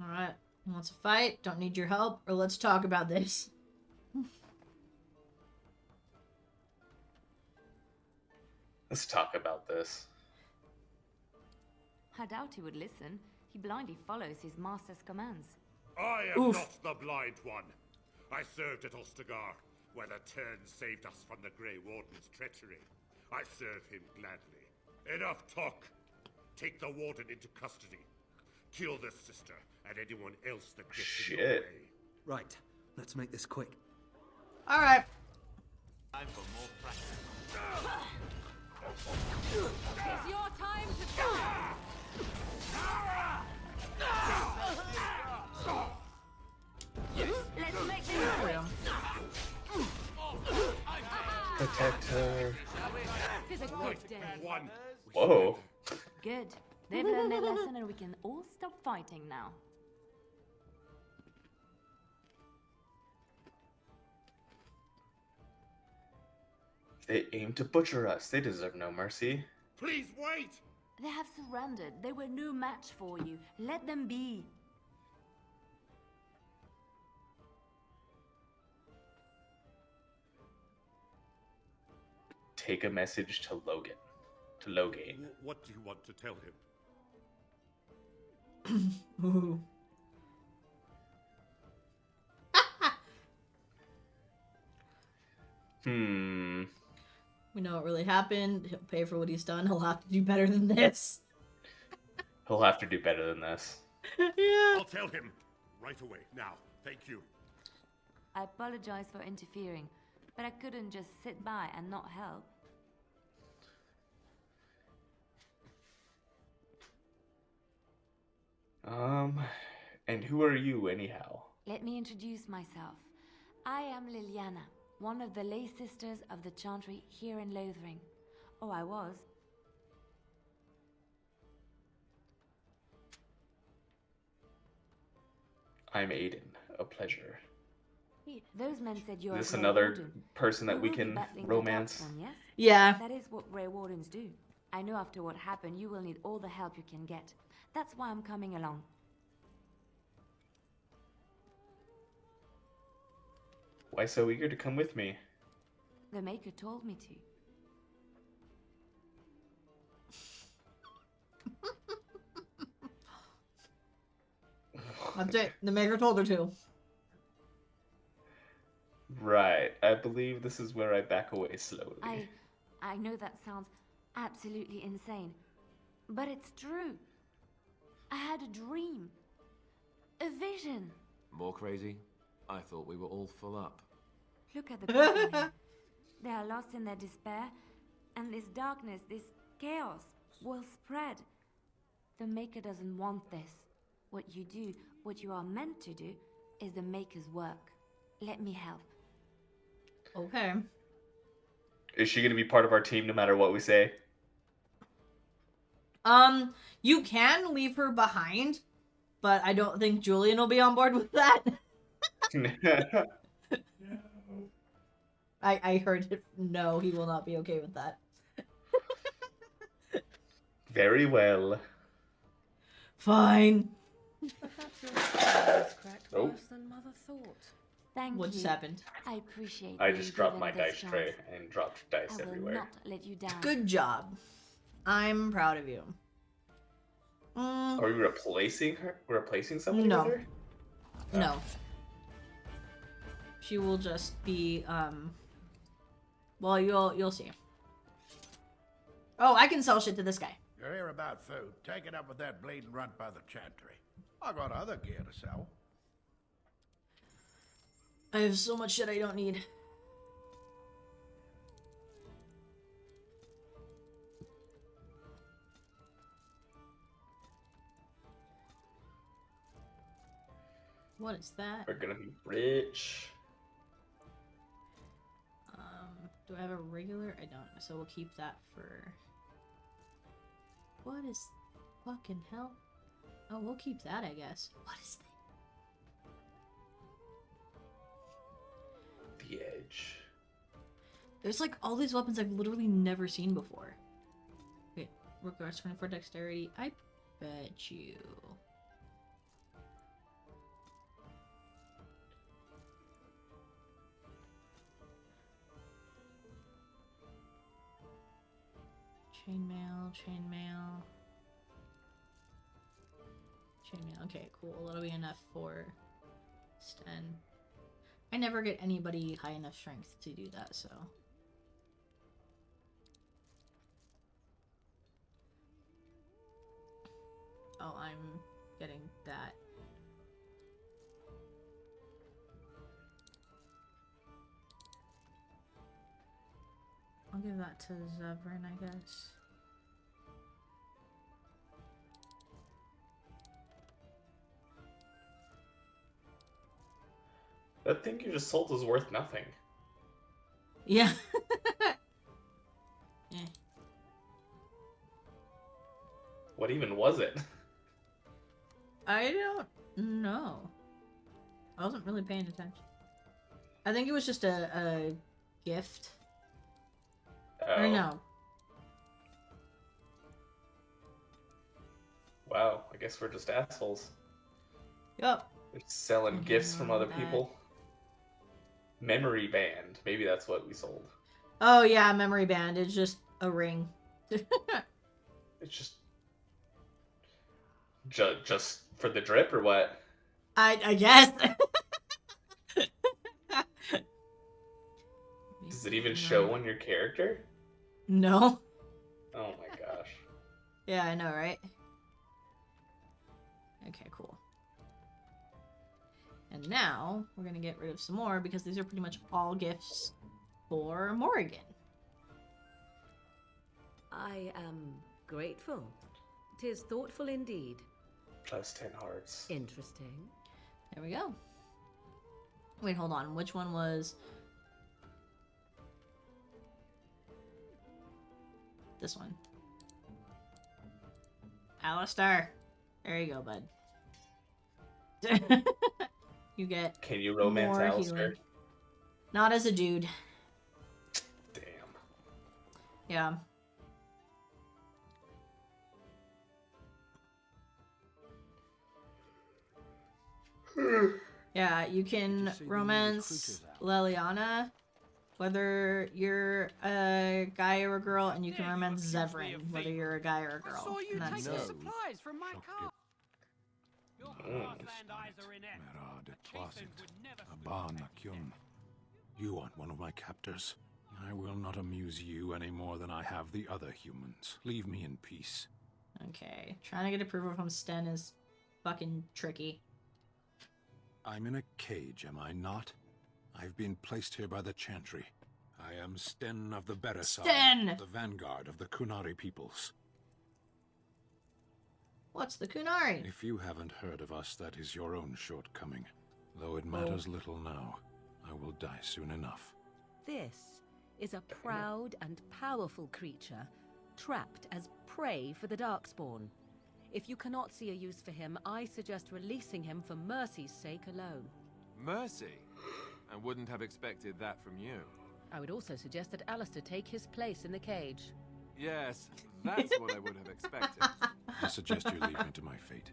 Alright. Wants to fight? Don't need your help? Or let's talk about this. Let's talk about this. I doubt he would listen. He blindly follows his master's commands. I am not the blind one. I served at Ostagar, where the Turns saved us from the Grey Warden's treachery. I serve him gladly. Enough talk. Take the Warden into custody. Kill the sister and anyone else that gets in your way. Right. Let's make this quick. All right. Time for more practice. It's your time to die! Let's make this quick. Protect her. It's a good day. Whoa. Good. They've learned their lesson and we can all stop fighting now. They aim to butcher us. They deserve no mercy. Please wait! They have surrendered. They were no match for you. Let them be. Take a message to Logan. To Logan. What do you want to tell him? Ooh. We know what really happened. He'll pay for what he's done. He'll have to do better than this. He'll have to do better than this. Yeah. I'll tell him. Right away. Now. Thank you. I apologize for interfering, but I couldn't just sit by and not help. And who are you anyhow? Let me introduce myself. I am Liliana, one of the lay sisters of the Chantry here in Lothering. Oh, I was. I'm Aiden. A pleasure. Those men said you're Is this a Grey another Warden. person that You we will be can battling the romance? Darkspawn, yes? Yeah. That is what Grey Wardens do. I know after what happened, you will need all the help you can get. That's why I'm coming along. Why so eager to come with me? The Maker told me to. That's it. The Maker told her to. Right. I believe this is where I back away slowly. I know that sounds absolutely insane, but it's true. I had a dream. A vision. More crazy? I thought we were all full up. Look at the people here. They are lost in their despair, and this darkness, this chaos, will spread. The Maker doesn't want this. What you do, what you are meant to do, is the Maker's work. Let me help. Okay. Is she going to be part of our team no matter what we say? You can leave her behind, but I don't think Julian will be on board with that. I heard it. No, he will not be okay with that. Very well. Fine. Oh. Worse than Mother thought. Thank What you. just happened? I appreciate I being just dropped given my this dice chance. tray and dropped dice I will everywhere. not let you down. Good job. I'm proud of you. Are we replacing her? Replacing somebody No. with her? No. She will just be, well, you'll see. Oh, I can sell shit to this guy. You're here about food. Take it up with that bleeding runt by the Chantry. I got other gear to sell. I have so much shit I don't need. What is that? We're gonna be rich. Do I have a regular? I don't. So we'll keep that for... What is... fucking hell? Oh, we'll keep that, I guess. What is that? The Edge. There's like all these weapons I've literally never seen before. Wait, regards 24 dexterity. I bet you. Chainmail, chainmail. Chainmail. Okay, cool. That'll be enough for Sten. I never get anybody high enough strength to do that, so. Oh, I'm getting that. I'll give that to Zevran, I guess. That thing you just sold is worth nothing. Yeah. Yeah. What even was it? I don't know. I wasn't really paying attention. I think it was just a gift. Oh. Or no. Wow, I guess we're just assholes. Yup. They're selling gifts from other people. Memory band. Maybe that's what we sold. Oh yeah, memory band. It's just a ring. It's just for the drip or what? I guess. Does it even show on your character? No. Oh my gosh. Yeah, I know, right? Okay, cool. And now we're gonna get rid of some more because these are pretty much all gifts for Morrigan. I am grateful. 'Tis thoughtful indeed. Plus 10 hearts. Interesting. There we go. Wait, hold on. Which one was... This one. Alistair. There you go, bud. You get... Can you romance more Alistair? healing. Not as a dude. Damn. Yeah. Yeah, you can romance Leliana, whether you're a guy or a girl, and you can romance Zevran, whether you're a guy or a girl. And that's it. supplies from my car. You aren't one of my captors. I will not amuse you any more than I have the other humans. Leave me in peace. Okay, trying to get approval from Sten is fucking tricky. I'm in a cage, am I not? I've been placed here by the Chantry. I am Sten of the Beresar, Sten! the vanguard of the Kunari peoples. What's the Kunari? If you haven't heard of us, that is your own shortcoming. Though it matters little now, I will die soon enough. This is a proud and powerful creature, trapped as prey for the Darkspawn. If you cannot see a use for him, I suggest releasing him for mercy's sake alone. Mercy? I wouldn't have expected that from you. I would also suggest that Alistair take his place in the cage. Yes, that's what I would have expected. I suggest you leave me to my fate.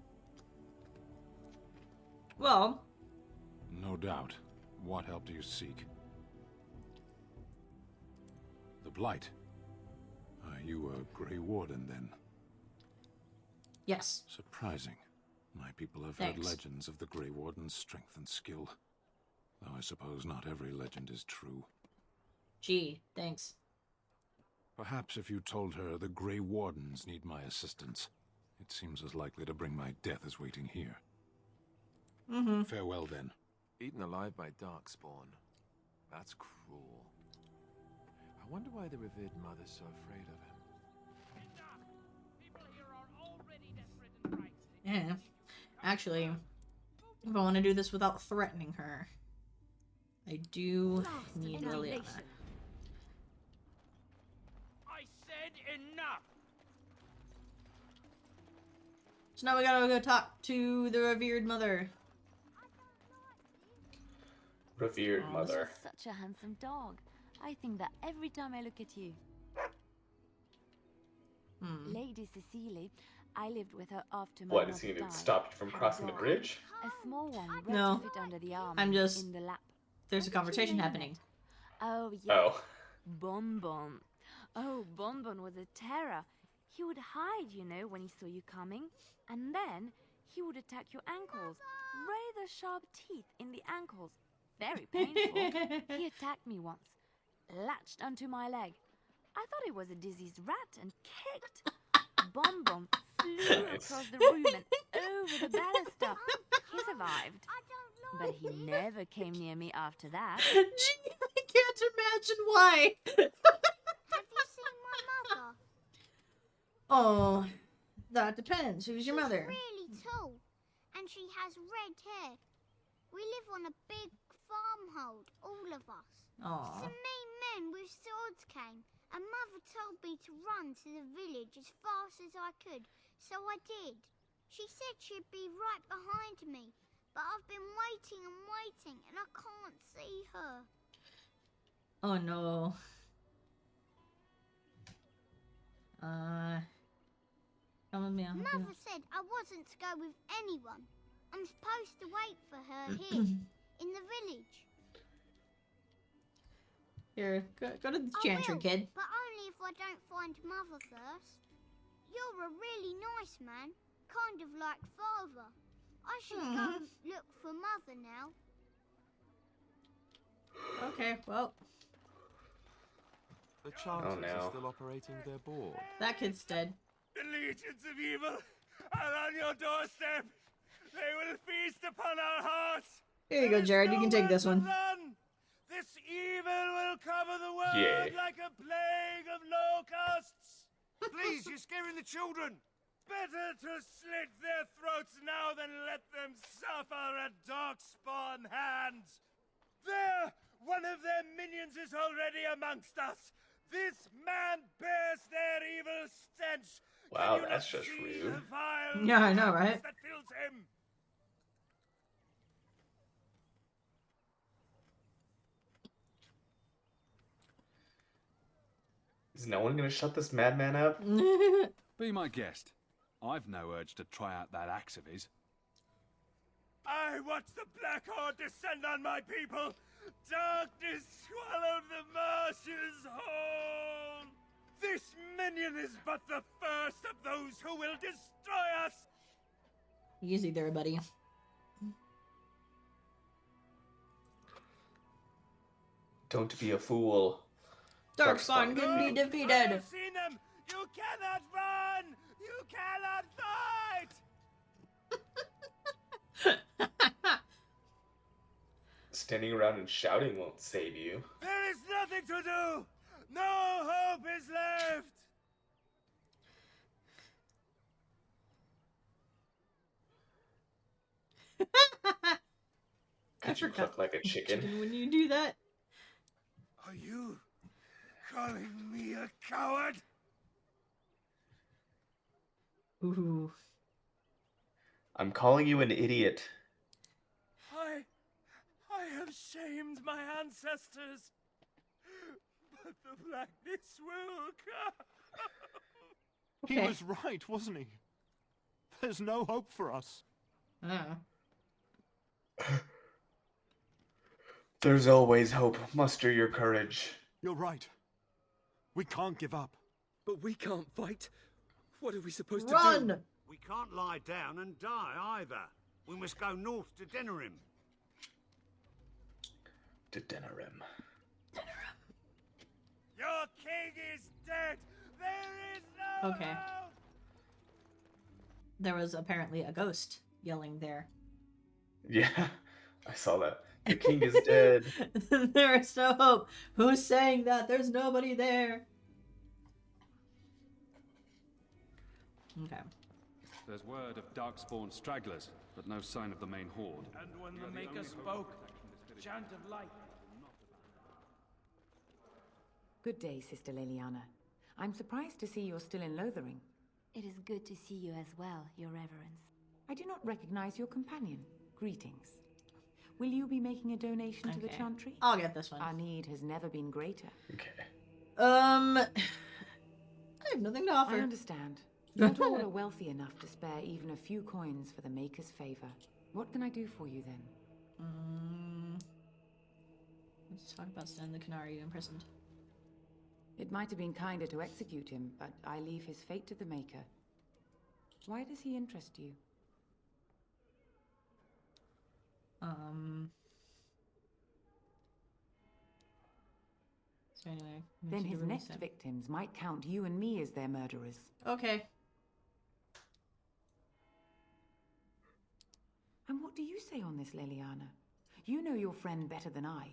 Well... No doubt. What help do you seek? The Blight. Are you a Grey Warden, then? Yes. Surprising. My people have Thanks. heard legends of the Grey Warden's strength and skill. Though I suppose not every legend is true. Gee, thanks. Perhaps if you told her the Grey Wardens need my assistance, it seems as likely to bring my death as waiting here. Mm-hmm. Farewell, then. Eaten alive by Darkspawn. That's cruel. I wonder why the revered mother's so afraid of him. Yeah. Actually, if I want to do this without threatening her, I do need Liliana. I said enough. So now we gotta go talk to the revered mother. Revered Oh, mother. you're such a handsome dog. I think that every time I look at you. Lady Cecily, I lived with her after my What, mother is he gonna died. stop you from Had a crossing the dog. bridge? A small one, ready No. to fit under the arm. I'm just... in the lap. There's a conversation name happening. it? Oh, yes. Oh. Bonbon. Oh, Bonbon was a terror. He would hide, you know, when he saw you coming. And then he would attack your ankles. Rather sharp teeth in the ankles. Very painful. He attacked me once. Latched onto my leg. I thought it was a diseased rat and kicked. Bonbon flew across the room and over the baluster. He survived. But he never came near me after that. Gee, I can't imagine why. Have you seen my mother? Oh, that depends. Who's your mother? She's really tall, and she has red hair. We live on a big farmhold, all of us. Aw. Some mean men with swords came, and Mother told me to run to the village as fast as I could, so I did. She said she'd be right behind me, but I've been waiting and waiting, and I can't see her. Oh no. Come with me. Mother said I wasn't to go with anyone. I'm supposed to wait for her here, in the village. Here, go to the I chantry, will, kid. but only if I don't find Mother first. You're a really nice man, kind of like Father. I should go look for Mother now. Okay, well. The Chanters are still operating their board. That kid's dead. The legions of evil are on your doorstep. They will feast upon our hearts. Here you go, Jared. You can take this one. Run. This evil will cover the world like a plague of locusts. Please, you're scaring the children. Better to slit their throats now than let them suffer at darkspawn hands. There, one of their minions is already amongst us. This man bears their evil stench. Wow, that's just rude. Yeah, I know, right? That fills him. Is no one gonna shut this madman up? Be my guest. I've no urge to try out that axe of his. I watched the Black Horde descend on my people. Darkness swallowed the marshes whole. This minion is but the first of those who will destroy us. Easy there, buddy. Don't be a fool. Darkspawn can be defeated. I've seen them. You cannot run. You cannot fight. Standing around and shouting won't save you. There is nothing to do. No hope is left. Could you cluck like a chicken? When you do that. Are you calling me a coward? Ooh. I'm calling you an idiot. I have shamed my ancestors, but the blackness will come. He was right, wasn't he? There's no hope for us. There's always hope. Muster your courage. You're right. We can't give up. But we can't fight. What are we supposed to do? We can't lie down and die either. We must go north to Denerim. To Denerim. Your king is dead. There is no Okay. hope. There was apparently a ghost yelling there. Yeah, I saw that. The king is dead. There is no hope. Who's saying that? There's nobody there. Okay. There's word of darkspawn stragglers, but no sign of the main horde. And when the Maker spoke, chant of light. Good day, Sister Leliana. I'm surprised to see you're still in Lothering. It is good to see you as well, Your Reverence. I do not recognize your companion. Greetings. Will you be making a donation to the Chantry? I'll get this one. Our need has never been greater. Okay. I have nothing to offer. I understand. Not all are wealthy enough to spare even a few coins for the Maker's favor. What can I do for you then? Let's talk about Stan the Canary imprisoned. It might have been kinder to execute him, but I leave his fate to the Maker. Why does he interest you? So anyway, Then his next victims might count you and me as their murderers. Okay. And what do you say on this, Leliana? You know your friend better than I.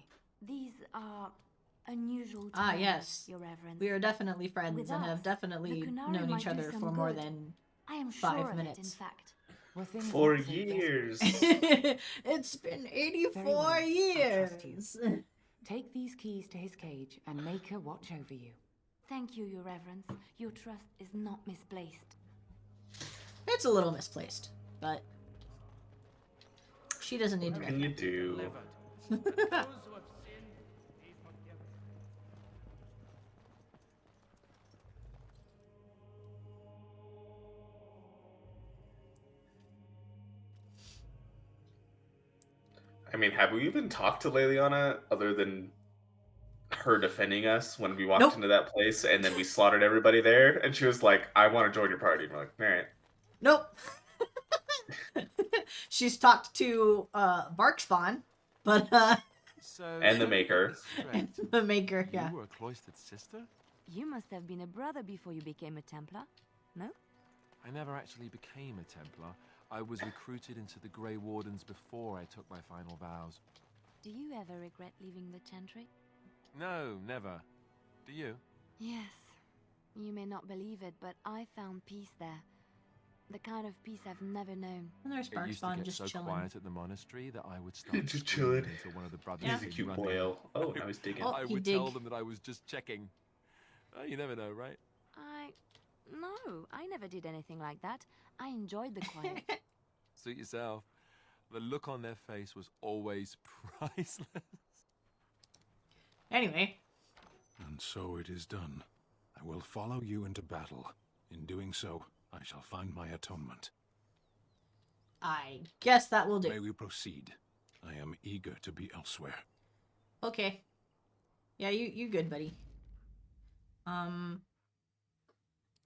These are unusual times, Ah, yes. Your Reverence. We are definitely friends With and us, have definitely the Kunari known might each do other some for more good. than I am sure 5 of minutes. It, in fact. Well, things 4 aren't so years. It's been 84 Very well. I years. trust you. Take these keys to his cage and make her watch over you. Thank you, Your Reverence. Your trust is not misplaced. It's a little misplaced, but she doesn't need to What know. can you do? I mean, have we even talked to Leliana other than her defending us when we walked into that place and then we slaughtered everybody there? And she was like, I want to join your party. And we're like, all right. Nope. She's talked to Barkspawn, but and the Maker. and the Maker, yeah. You were a cloistered sister? You must have been a brother before you became a Templar, no? I never actually became a Templar. I was recruited into the Grey Wardens before I took my final vows. Do you ever regret leaving the Chantry? No, never. Do you? Yes. You may not believe it, but I found peace there. The kind of peace I've never known. And there's It used to Barkspawn get just so chilling. quiet at the monastery that I would start Just screaming chilling. until one of the brothers He's a would cute run in. boyo. Oh, now he's digging. I he would dig. tell them that I was just checking. You never know, right? No, I never did anything like that. I enjoyed the quiet. Suit yourself. The look on their face was always priceless. Anyway. And so it is done. I will follow you into battle. In doing so, I shall find my atonement. I guess that will do. May we proceed? I am eager to be elsewhere. Okay. Yeah, you good, buddy.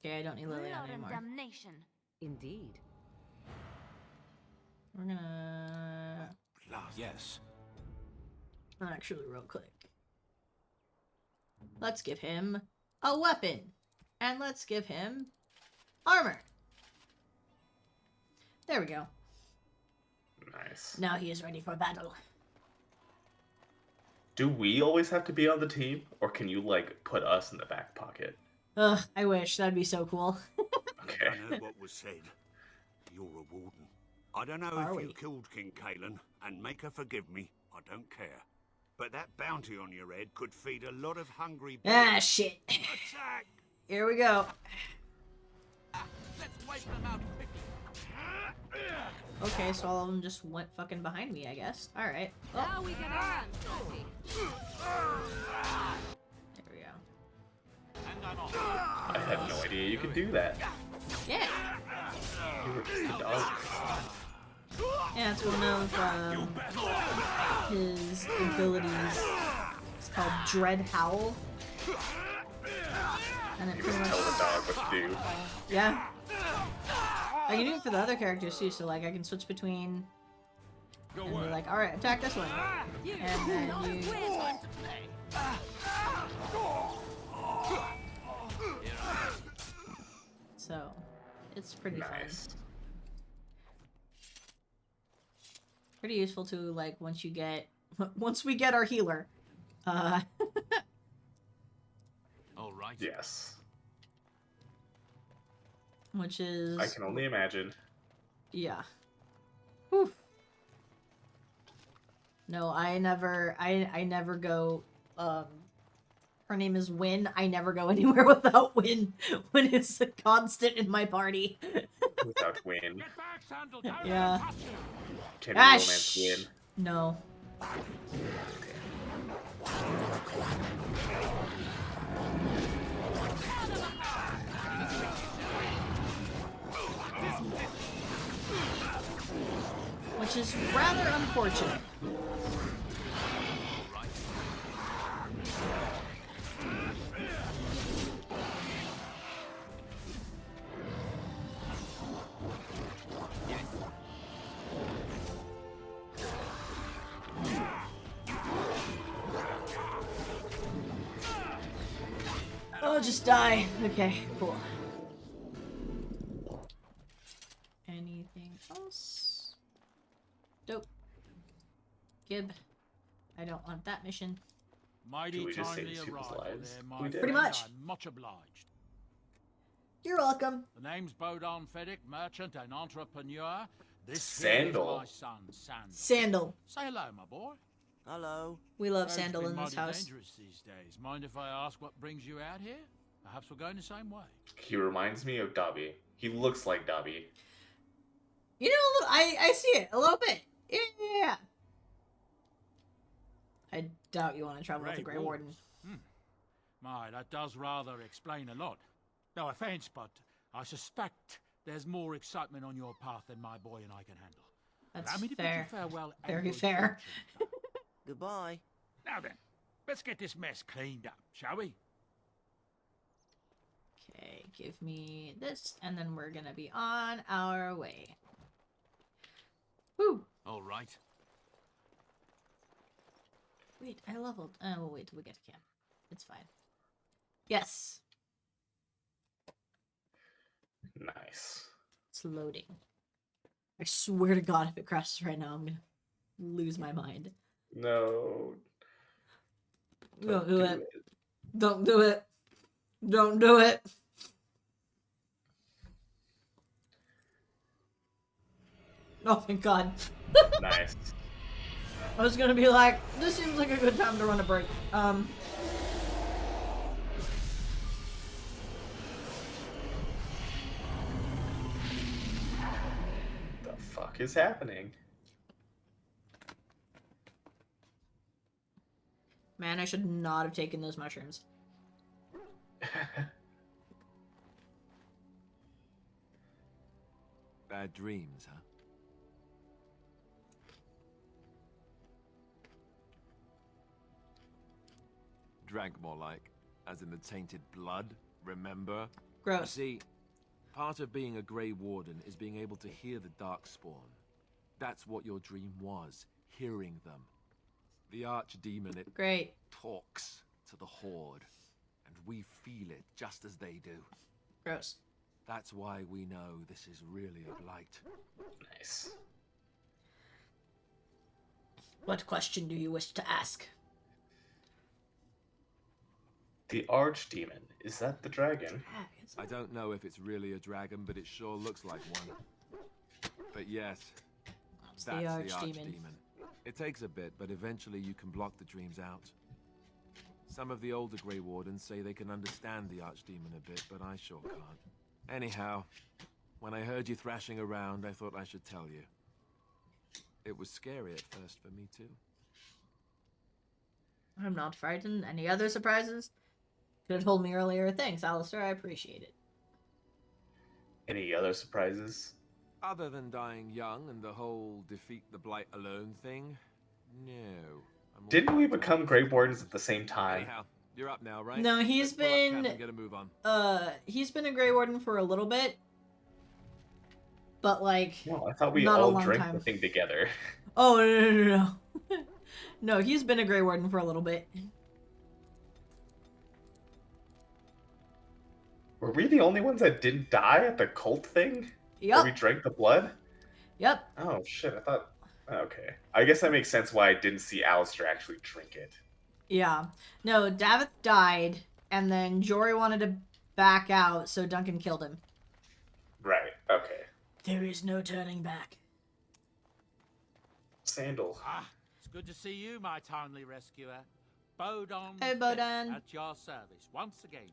Okay, I don't need Liliana Blood and anymore. damnation. Indeed. We're gonna... Yes. Actually, real quick. Let's give him a weapon. And let's give him armor. There we go. Nice. Now he is ready for battle. Do we always have to be on the team? Or can you, like, put us in the back pocket? Ugh, I wish. That'd be so cool. Okay. I heard what was said. You're a warden. I don't know Are if we? you killed King Kalen, and make her forgive me, I don't care. But that bounty on your head could feed a lot of hungry Ah, bears. shit. Attack! Here we go. Let's wipe them out quickly. Okay, so all of them just went fucking behind me, I guess. Alright. Oh, Now we get our hands dirty. there we go. And I'm off. I had no idea you could do that. Yeah. You were just a dog. Yeah, it's one of his abilities. It's called Dread Howl. And it You pretty just tell the much... dog what to do. Yeah. I can do it for the other characters too, so like I can switch between and be like, alright, attack this one. And then you... So, it's pretty Nice. fun. Pretty useful too, like once you get... Once we get our healer. All right. Yes. Which is... I can only imagine. Yeah. Whew. No, I never go, her name is Win. I never go anywhere without Win. Win is a constant in my party. Without Win. Yeah. Can we romance Win? No. Which is rather unfortunate. Oh, just die. Okay, cool. Anything else? Dope. Gib. I don't want that mission. Did we just save people's lives? We did. Pretty much. I'm much obliged. You're welcome. The name's Bodon Fedek, merchant and entrepreneur. This Sandal. is my son, Sandal. Sandal. Say hello, my boy. Hello. We love Road's Sandal been in this mighty house. dangerous these days. Mind if I ask what brings you out here? Perhaps we're going the same way. He reminds me of Dobby. He looks like Dobby. You know, I see it a little bit. Yeah. I doubt you want to travel with the Grey Warden. My, that does rather explain a lot. No offense, but I suspect there's more excitement on your path than my boy and I can handle. That's Allow me to fair. bid you farewell and Very good fair. fortune. Goodbye. Now then, let's get this mess cleaned up, shall we? Okay, give me this, and then we're gonna be on our way. Woo! All right. Wait, I leveled. We'll wait till we get to camp. It's fine. Yes. Nice. It's loading. I swear to God, if it crashes right now, I'm gonna lose my mind. No. Don't do it. Don't do it. Don't do it. Oh, thank God. Nice. I was gonna be like, this seems like a good time to run a break. The fuck is happening? Man, I should not have taken those mushrooms. Bad dreams, huh? Drank more like, as in the tainted blood, remember? Gross. You see, part of being a Grey Warden is being able to hear the Darkspawn. That's what your dream was, hearing them. The Archdemon, it Great. talks to the Horde, and we feel it just as they do. Gross. That's why we know this is really a blight. Nice. What question do you wish to ask? The Archdemon, is that the dragon? I don't know if it's really a dragon, but it sure looks like one. But yes, It's that's the the Archdemon. Archdemon. It takes a bit, but eventually you can block the dreams out. Some of the older Grey Wardens say they can understand the Archdemon a bit, but I sure can't. Anyhow, when I heard you thrashing around, I thought I should tell you. It was scary at first for me, too. I'm not frightened. Any other surprises? Could have told me earlier. Thanks, Alistair. I appreciate it. Any other surprises? Other than dying young and the whole defeat the Blight alone thing, no. Didn't we become Grey Wardens at the same time? Anyhow, you're up now, right? No, he's Let's pull up camp been and get a move on. he's been a Grey Warden for a little bit. But like No, I thought we not a all long drank time. the thing together. Oh no. No, he's been a Grey Warden for a little bit. Were we the only ones that didn't die at the cult thing? Yep. Where we drank the blood? Yep. Oh shit, I thought... Okay. I guess that makes sense why I didn't see Alistair actually drink it. Yeah. No, Davith died, and then Jory wanted to back out, so Duncan killed him. Right, okay. There is no turning back. Sandal. It's good to see you, my timely rescuer. Bodon. Hey, Bodon. At your service, once again.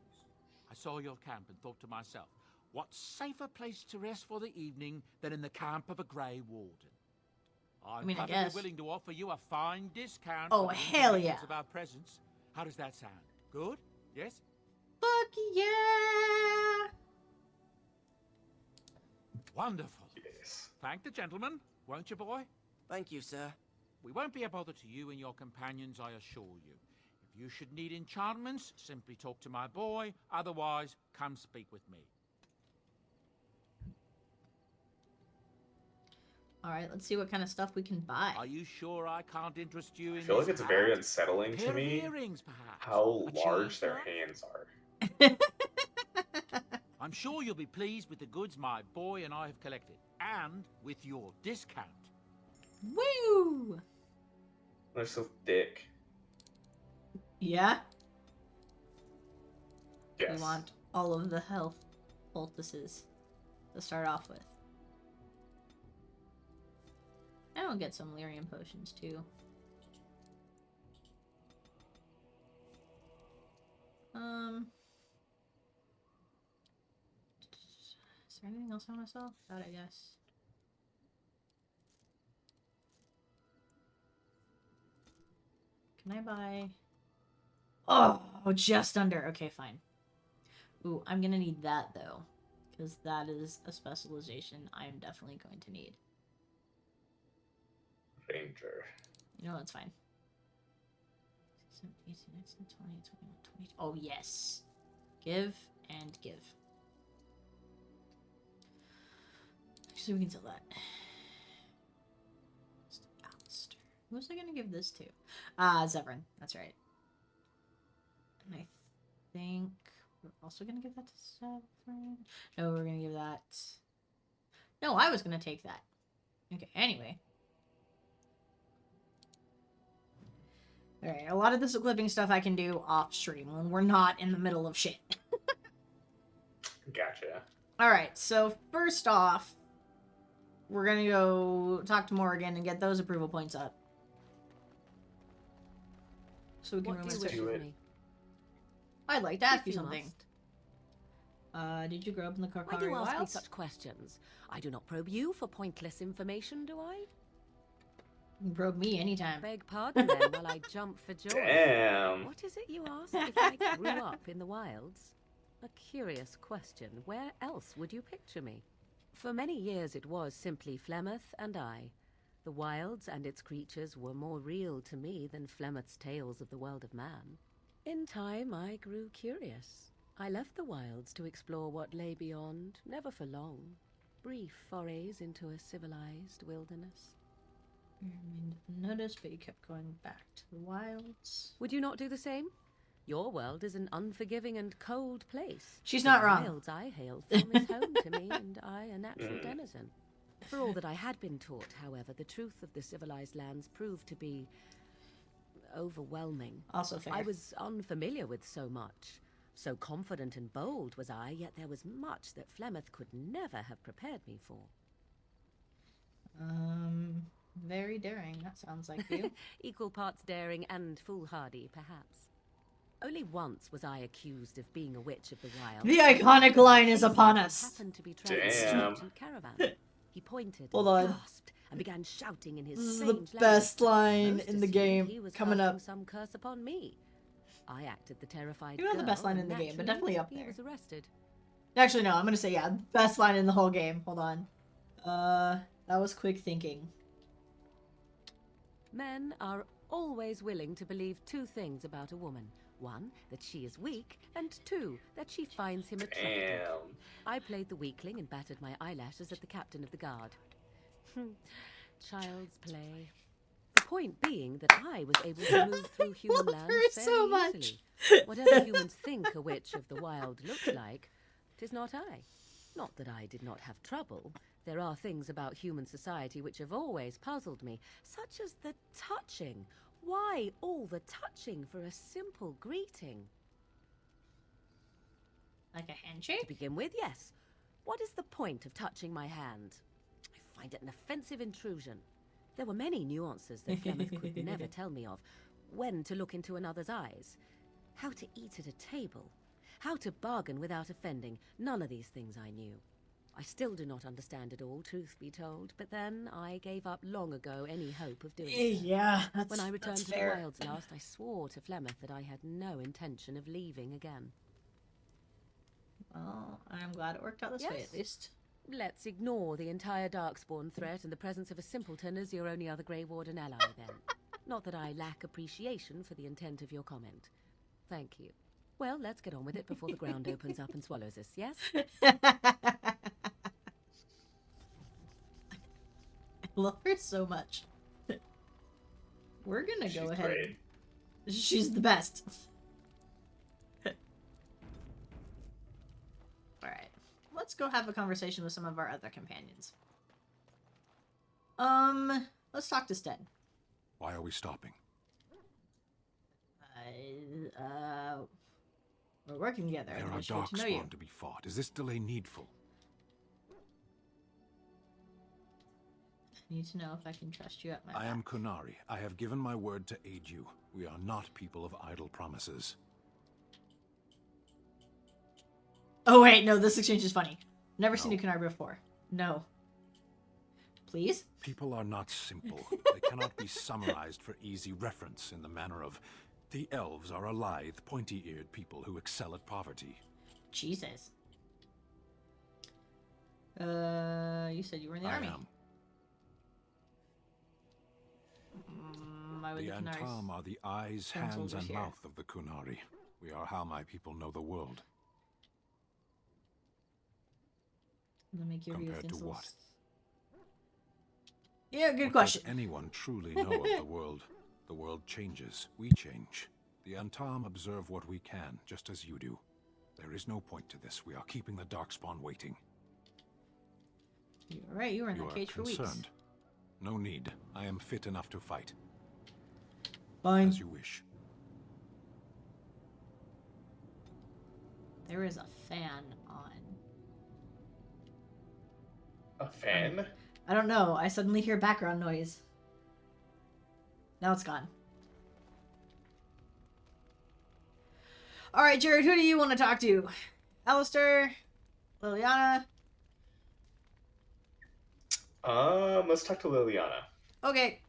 I saw your camp and thought to myself, what safer place to rest for the evening than in the camp of a Grey Warden? I'm I perfectly guess. willing to offer you a fine discount Oh, for the hell inconvenience yeah. of our presence. How does that sound? Good? Yes? Fuck yeah! Wonderful. Yes. Thank the gentleman, won't you, boy? Thank you, sir. We won't be a bother to you and your companions, I assure you. If you should need enchantments, simply talk to my boy. Otherwise, come speak with me. Alright, let's see what kind of stuff we can buy. Are you sure I can't interest you in I feel like this it's very hat? unsettling A to pair of me earrings, perhaps? how A large chain their strap? hands are. I'm sure you'll be pleased with the goods my boy and I have collected, and with your discount. Woo! They're so thick. Yeah? Yes. We want all of the health poultices to start off with. And we'll get some lyrium potions too. Is there anything else on myself? That I guess. Can I buy? Oh, just under. Okay, fine. Ooh, I'm gonna need that though, because that is a specialization I am definitely going to need. Ranger. You know, that's fine. 18, 19, 20, 21, 22. Oh, yes. Give and give. So we can sell that. Alistair. Who was I going to give this to? Zevran. That's right. And I think we're also going to give that to Zevran. No, we're going to give that... No, I was going to take that. Okay, anyway. Alright, a lot of this equipping stuff I can do off stream when we're not in the middle of shit. Gotcha. Alright, so first off, we're gonna go talk to Morrigan and get those approval points up. So we can do it. I'd like to ask If you you something. Did you grow up in the Why Karkari do you ask me Wilds? such questions? I do not probe you for pointless information, do I? You can probe me anytime. Beg pardon then while I jump for joy. Damn. What is it you ask if I grew up in the wilds? A curious question. Where else would you picture me? For many years it was simply Flemeth and I. The wilds and its creatures were more real to me than Flemeth's tales of the world of man. In time I grew curious. I left the wilds to explore what lay beyond, never for long. Brief forays into a civilized wilderness. Notice, but you kept going back to the wilds. Would you not do the same? Your world is an unforgiving and cold place. She's not wrong. The wilds I hail from is home to me, and I a natural denizen. For all that I had been taught, however, the truth of the civilized lands proved to be overwhelming. Also fair. I was unfamiliar with so much. So confident and bold was I, yet there was much that Flemeth could never have prepared me for. Very daring, that sounds like you. Equal parts daring and foolhardy, perhaps. Only once was I accused of being a witch of the wild. The iconic line is upon us. Happened to be traveling in caravan. He pointed, Hold on. gasped, and began shouting in his This is strange the best line Most in the assumed game he was coming casting up. some curse upon me. I acted the terrified Maybe not the girl, best line in and the game, but naturally, definitely up he there. was arrested. Actually, no, I'm gonna say, yeah, best line in the whole game. Hold on. That was quick thinking. Men are always willing to believe two things about a woman. One, that she is weak, and two, that she finds him attractive. Damn. I played the weakling and battered my eyelashes at the captain of the guard. Child's play. The point being that I was able to move through human lands fairly so much. easily. Whatever humans think a witch of the wild looks like, 'tis not I. Not that I did not have trouble. There are things about human society which have always puzzled me, such as the touching. Why all the touching for a simple greeting? Like a handshake? To begin with, yes. What is the point of touching my hand? I find it an offensive intrusion. There were many nuances that Flemeth could never tell me of. When to look into another's eyes. How to eat at a table. How to bargain without offending. None of these things I knew. I still do not understand it all, truth be told, but then I gave up long ago any hope of doing so. Yeah, that's When I returned to fair. the wilds last, I swore to Flemeth that I had no intention of leaving again. Well, I'm glad it worked out this way, Yes. at least. Let's ignore the entire Darkspawn threat and the presence of a simpleton as your only other Grey Warden ally, then. Not that I lack appreciation for the intent of your comment. Thank you. Well, let's get on with it before the ground opens up and swallows us, yes? I love her so much. We're gonna go ahead. Great. She's the best. Alright. Let's go have a conversation with some of our other companions. Let's talk to Sten. Why are we stopping? We're working together. There I are should get to know you. darkspawn to be fought. Is this delay needful? I need to know if I can trust you at my I am Kunari. I have given my word to aid you. We are not people of idle promises. Oh wait, no, this exchange is funny. Never seen a Kunari before. No. Please? People are not simple. They cannot be summarized for easy reference in the manner of the elves are a lithe, pointy-eared people who excel at poverty. Jesus. You said you were in the army. I am. Why would The the Kunaris Antam are the eyes, send hands, soldiers and here? mouth of the Kunari. We are how my people know the world. They'll make your Compared to what? Yeah, good What question. Does anyone truly know of the world? The world changes. We change. The Antam observe what we can, just as you do. There is no point to this. We are keeping the Darkspawn waiting. You're right, you were in You that are cage for weeks. concerned. No need. I am fit enough to fight. Fine. As you wish. There is a fan on. A fan? I don't know. I suddenly hear background noise. Now it's gone. Alright, Jared, who do you want to talk to? Alistair? Liliana? Let's talk to Liliana. Okay.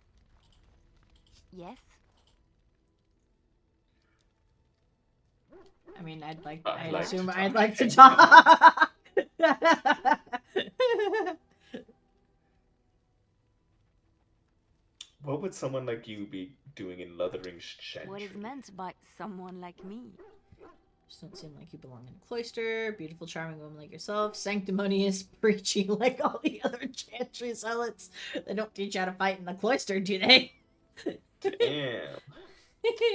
Yes? I mean, I'd like assume to I'd talk. like to talk. What would someone like you be doing in Lothering's Chantry? What is meant by someone like me? Just don't seem like you belong in a cloister. Beautiful, charming woman like yourself. Sanctimonious, preachy like all the other chantry zealots. They don't teach you how to fight in the cloister, do they? Damn.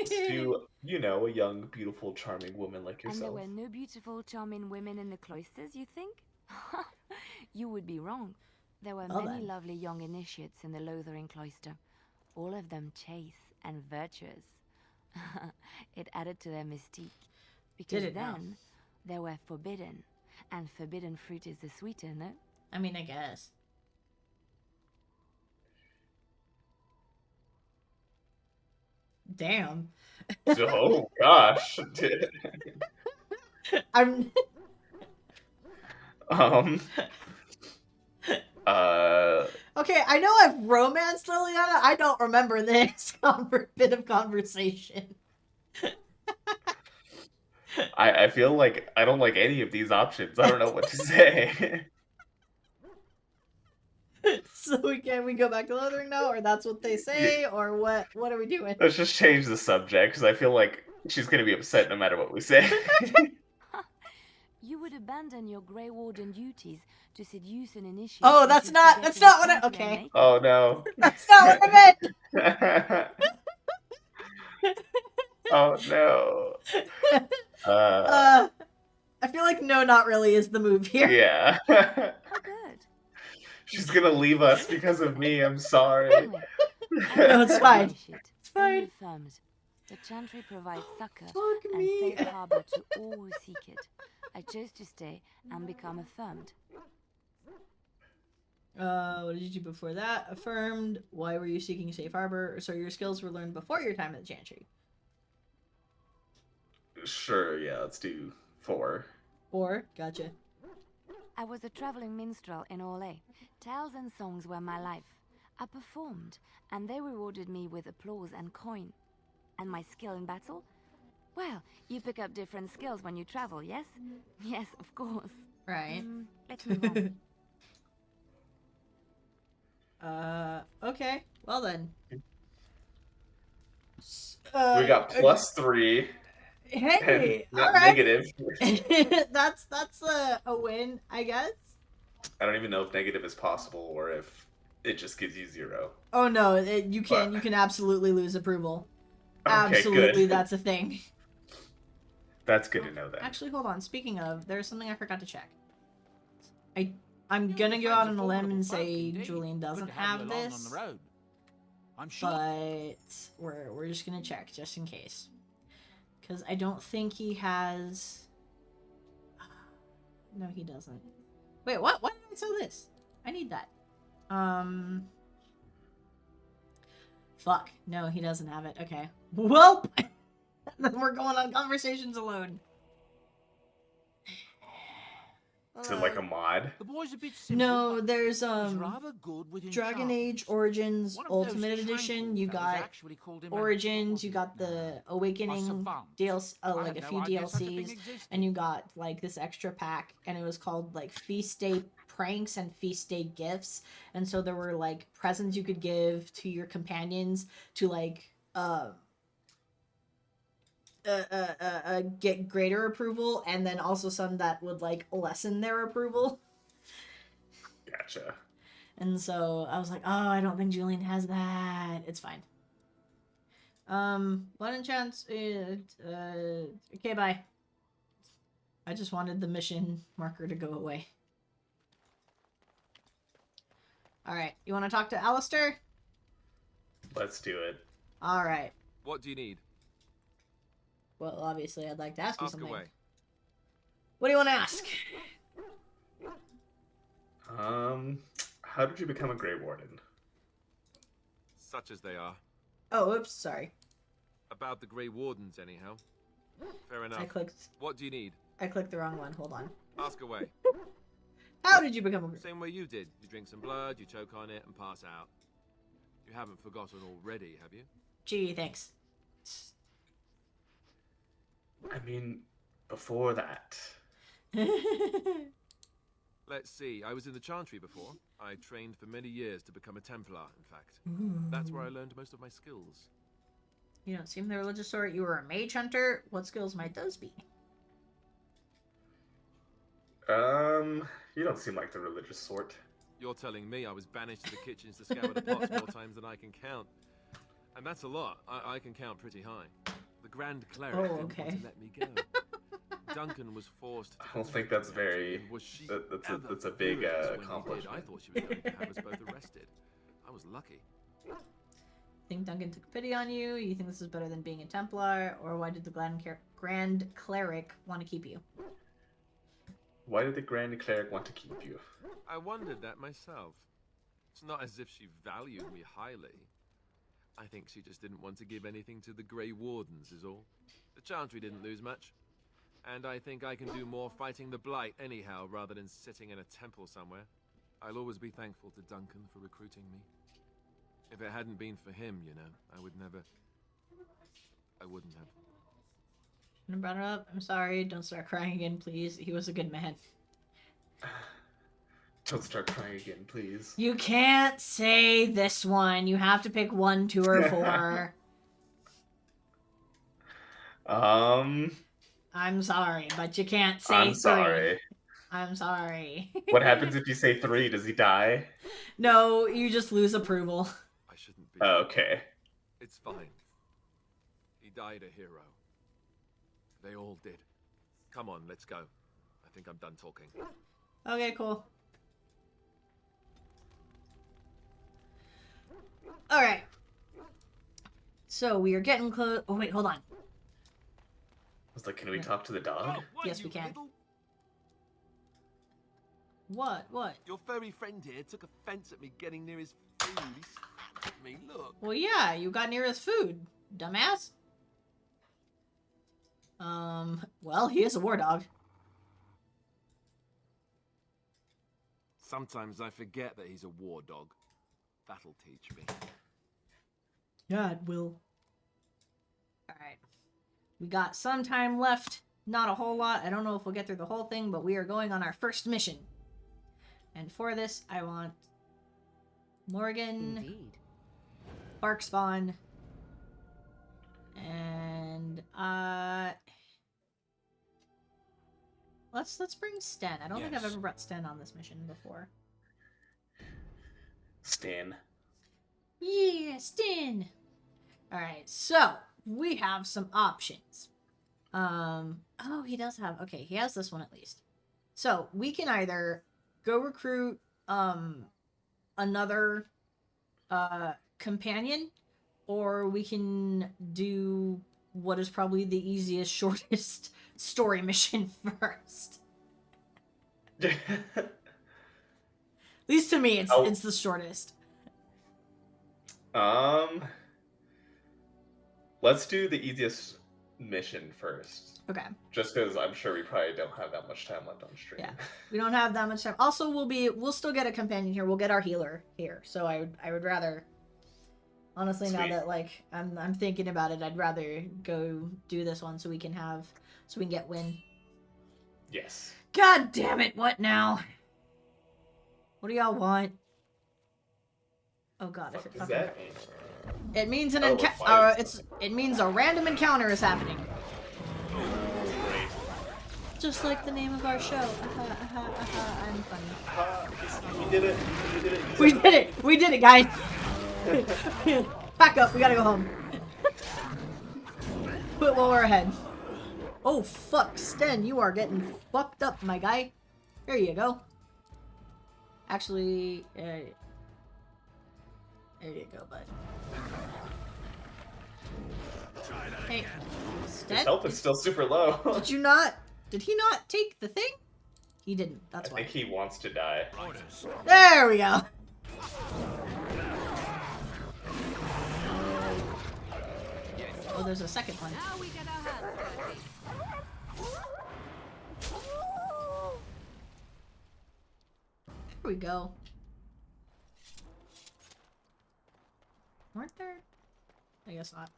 To, you know, a young, beautiful, charming woman like And there yourself. were no beautiful, charming women in the cloisters, you think? You would be wrong. There were Well many then. lovely young initiates in the Lothering cloister. All of them chaste and virtuous. It added to their mystique. Because Did it now? then, they were forbidden. And forbidden fruit is the sweeter, no? I mean, I guess. Damn. Oh, gosh. I'm... Okay, I know I've romanced Liliana. I don't remember this bit of conversation. I feel like I don't like any of these options. I don't know what to say. So can we go back to Lothering now, or that's what they say, or what? What are we doing? Let's just change the subject, because I feel like she's going to be upset no matter what we say. You would abandon your Grey Warden duties to seduce an initiate. Oh, that's not what I... Okay. Oh, no. That's not what I meant! Oh, no. I feel like no, not really is the move here. Yeah. Oh, good. She's going to leave us because of me. I'm sorry. Anyway, No, it's fine. It's fine. Affirmed. The Chantry provides succor Fuck and me. safe harbor to all who seek it. I chose to stay and become affirmed. What did you do before that? Affirmed. Why were you seeking safe harbor? So your skills were learned before your time at the Chantry. Sure, yeah, let's do 4. 4. Gotcha. I was a traveling minstrel in Orlais. Tales and songs were my life. I performed, and they rewarded me with applause and coin. And my skill in battle? Well, you pick up different skills when you travel, yes? Yes, of course. Right. Let's move on. Okay. Well then. We got +3. Hey! and not Alright. negative. that's a win, I guess. I don't even know if negative is possible or if it just gives you 0. Oh no, you can absolutely lose approval. Okay, Absolutely, good. that's a thing. That's good to know then. Actually, hold on. Speaking of, there's something I forgot to check. I'm gonna go out on a limb and say Julian doesn't have this. I'm sure. But we're just gonna check just in case, because I don't think he has. No, he doesn't. Wait, what? Why did I sell this? I need that. Fuck. No, he doesn't have it. Okay. Well, then we're going on conversations alone. Is it like a mod? The boy's a bit simple, No, but there's he's rather good with Dragon Age enchantments. Origins One of those Ultimate Edition. You fellas got actually called him a- Origins. You got the Awakening savant. DLC, I like had a no few idea such a thing DLCs, existed. and you got like this extra pack, and it was called like Feast Day Pranks and Feast Day Gifts. And so there were like presents you could give to your companions to like get greater approval, and then also some that would like lessen their approval. Gotcha. And so I was like, oh, I don't think Julian has that. It's fine. Blood enchants. Okay, bye. I just wanted the mission marker to go away. All right, you want to talk to Alistair? Let's do it. All right. What do you need? Well, obviously, I'd like to ask you Ask something. away. What do you want to ask? How did you become a Grey Warden? Such as they are. Oh, oops, sorry. About the Grey Wardens, anyhow. Fair enough. I clicked. What do you need? I clicked the wrong one. Hold on. Ask away. How did you become a... Same way you did. You drink some blood, you choke on it, and pass out. You haven't forgotten already, have you? Gee, thanks. I mean, before that. Let's see. I was in the Chantry before. I trained for many years to become a Templar, in fact. Ooh. That's where I learned most of my skills. You don't seem the religious sort. You were a mage hunter. What skills might those be? You don't seem like the religious sort. You're telling me I was banished to the kitchens to scour the pots more times than I can count. And that's a lot. I can count pretty high. The Grand Cleric didn't want to let me go. Duncan was forced to... I don't think that's very... That's a big accomplishment. I thought she was going to have us both arrested. I was lucky. Think Duncan took pity on you? You think this is better than being a Templar? Or why did the Grand Cleric want to keep you? Why did the Grand Cleric want to keep you? I wondered that myself. It's not as if she valued me highly. I think she just didn't want to give anything to the Grey Wardens is all. The Chantry didn't lose much. And I think I can do more fighting the Blight anyhow, rather than sitting in a temple somewhere. I'll always be thankful to Duncan for recruiting me. If it hadn't been for him, you know, I wouldn't have. Shouldn't have brought it up. I'm sorry. Don't start crying again, please. He was a good man. Don't start crying again, please. You can't say this one. You have to pick 1, 2, or 4. I'm sorry, but you can't say 3. I'm sorry. I'm sorry. What happens if you say 3? Does he die? No, you just lose approval. I shouldn't be. Okay. It's fine. He died a hero. They all did. Come on, let's go. I think I'm done talking. Okay, cool. Alright. So, we are getting close. Oh, wait, hold on. I was like, can we talk to the dog? Yes, we can. What? What? Your furry friend here took offense at me getting near his food. He snapped at me, look. Well, yeah, you got near his food, dumbass. Well, he is a war dog. Sometimes I forget that he's a war dog. That'll teach me. Yeah, it will. Alright. We got some time left. Not a whole lot. I don't know if we'll get through the whole thing, but we are going on our first mission. And for this, I want Morgan, Indeed. Barkspawn, and let's bring Sten. I don't think I've ever brought Sten on this mission before. Stan. Yeah, Sten. All right, so we have some options. Oh, he does have. Okay, he has this one at least. So we can either go recruit another companion, or we can do what is probably the easiest, shortest story mission first. At least to me, it's the shortest. Let's do the easiest mission first. Okay. Just because I'm sure we probably don't have that much time left on stream. Yeah, we don't have that much time. Also, we'll still get a companion here. We'll get our healer here. So I would rather, honestly, Sweet. now that like I'm thinking about it, I'd rather go do this one so we can get win. Yes. God damn it! What now? What do y'all want? Oh god, if it What does that mean? It means an Oh, encounter. It means a random encounter is happening. Great. Just like the name of our show. I'm funny. We did it. We did it. We did it. We did it, guys. Pack up. We gotta go home. Quit while we're ahead. Oh fuck, Sten, you are getting fucked up, my guy. Here you go. Actually, there you go, bud. Hey, Sten? His health is still super low. Did he not take the thing? He didn't, that's why. I think he wants to die. There we go. Oh, there's a second one. Now we get our hands dirty. There we go. Weren't there? I guess not.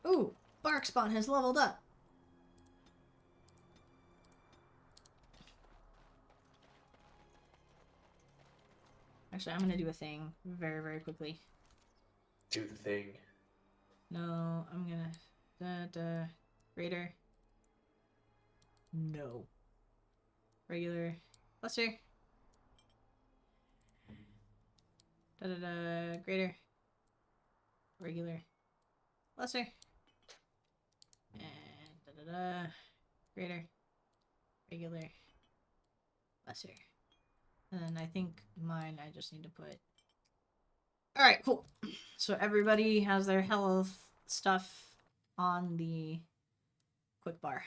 Ooh, Bark Spawn has leveled up. Actually, I'm gonna do a thing very, very quickly. Do the thing. No, I'm gonna... Raider. No. Regular. Cluster. Greater. Regular. Lesser. And greater. Regular. Lesser. And then I think mine I just need to put... Alright, cool. So everybody has their health stuff on the quick bar.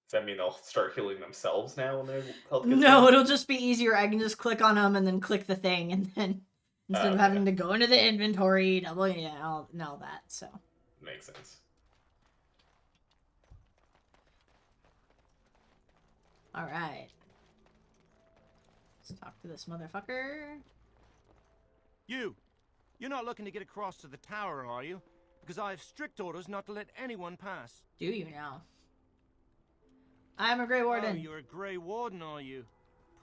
Does that mean they'll start healing themselves now when their health gets No, down? it'll just be easier. I can just click on them and then click the thing, and then instead of having to go into the inventory, double, all that. So makes sense. All right, let's talk to this motherfucker. You're not looking to get across to the tower, are you? Because I have strict orders not to let anyone pass. Do you now? I'm a Grey Warden. Oh, you're a Grey Warden, are you?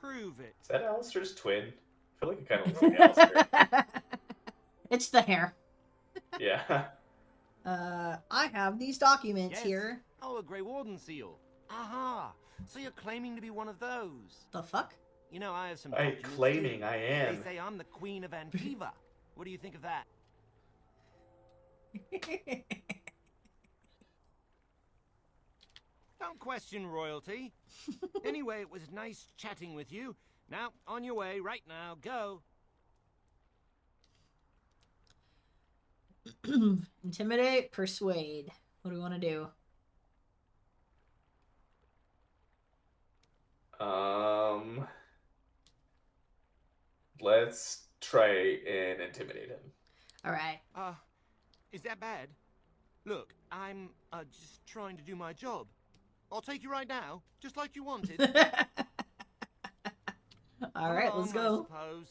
Prove it. Is that Alistair's twin? I feel like it kind of looks like Alistair. It's the hair. Yeah. I have these documents here. Oh, a Grey Warden seal. Aha! So you're claiming to be one of those? The fuck? You know, I have some. Claiming I am. They say I'm the Queen of Antiva. What do you think of that? Don't question royalty. Anyway, it was nice chatting with you. Now, on your way, right now, go. Intimidate, persuade. What do we want to do? Let's try and intimidate him. All right. Is that bad? Look, I'm just trying to do my job. I'll take you right now, just like you wanted. All right, let's go. I suppose.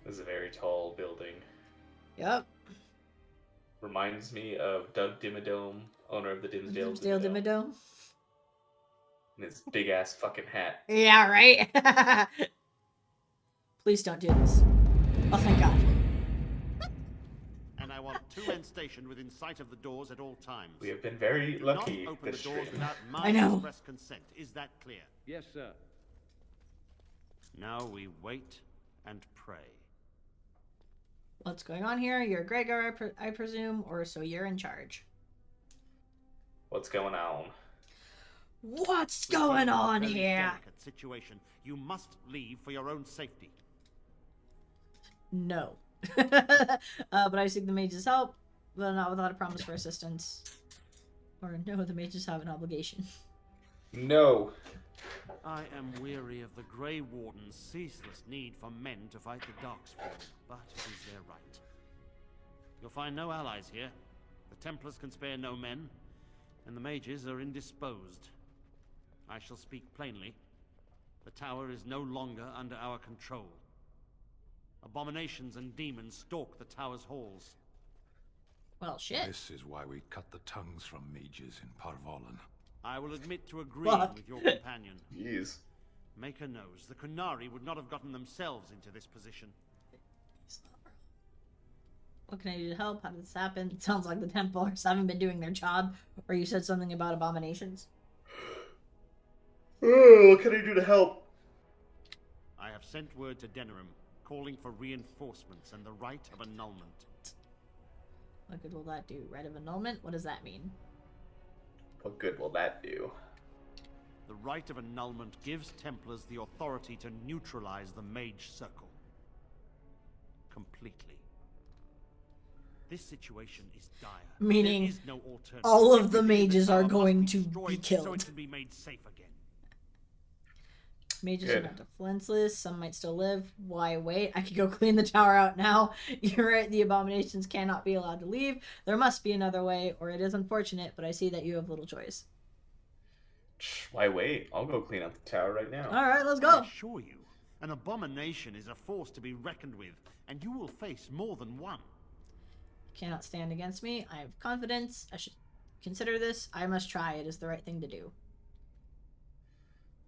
This is a very tall building. Yep. Reminds me of Doug Dimmadome, owner of the Dimsdale Dimmadome. And his big ass fucking hat. Yeah, right? Please don't do this. Oh, thank God. And I want 2 men stationed within sight of the doors at all times. We have been very Do lucky not open this the doors stream. without my I know. express consent. Is that clear? Yes, sir. Now we wait and pray. What's going on here? You're Gregor, I presume, or so you're in charge. What's going on? What's going on here? Delicate situation. You must leave for your own safety. No. But I seek the mage's help, but not without a promise for assistance. Or no, the mages have an obligation. No. I am weary of the Grey Warden's ceaseless need for men to fight the Darkspawn, but it is their right. You'll find no allies here. The Templars can spare no men, and the mages are indisposed. I shall speak plainly. The tower is no longer under our control. Abominations and demons stalk the tower's halls. Well, shit. This is why we cut the tongues from mages in Parvolan. I will admit to agreeing with your companion. Jeez. Maker knows the Kunari would not have gotten themselves into this position. What can I do to help? How did this happen? It sounds like the Templars haven't been doing their job. Or you said something about abominations. What can I do to help? I have sent word to Denerim, calling for reinforcements and the right of annulment. What good will that do? Right of annulment? What does that mean? What good will that do? The right of annulment gives Templars the authority to neutralize the Mage Circle. Completely. This situation is dire. Meaning, there is no alternative. all of the Everything in mages are tower going must to destroyed be so killed. it can be made safe again. Mages Good. are not defenseless. Some might still live. Why wait? I could go clean the tower out now. You're right. The abominations cannot be allowed to leave. There must be another way, or it is unfortunate, but I see that you have little choice. Why wait? I'll go clean up the tower right now. All right, let's I go. assure you, an abomination is a force to be reckoned with, and you will face more than one. Cannot stand against me. I have confidence. I should consider this. I must try. It is the right thing to do.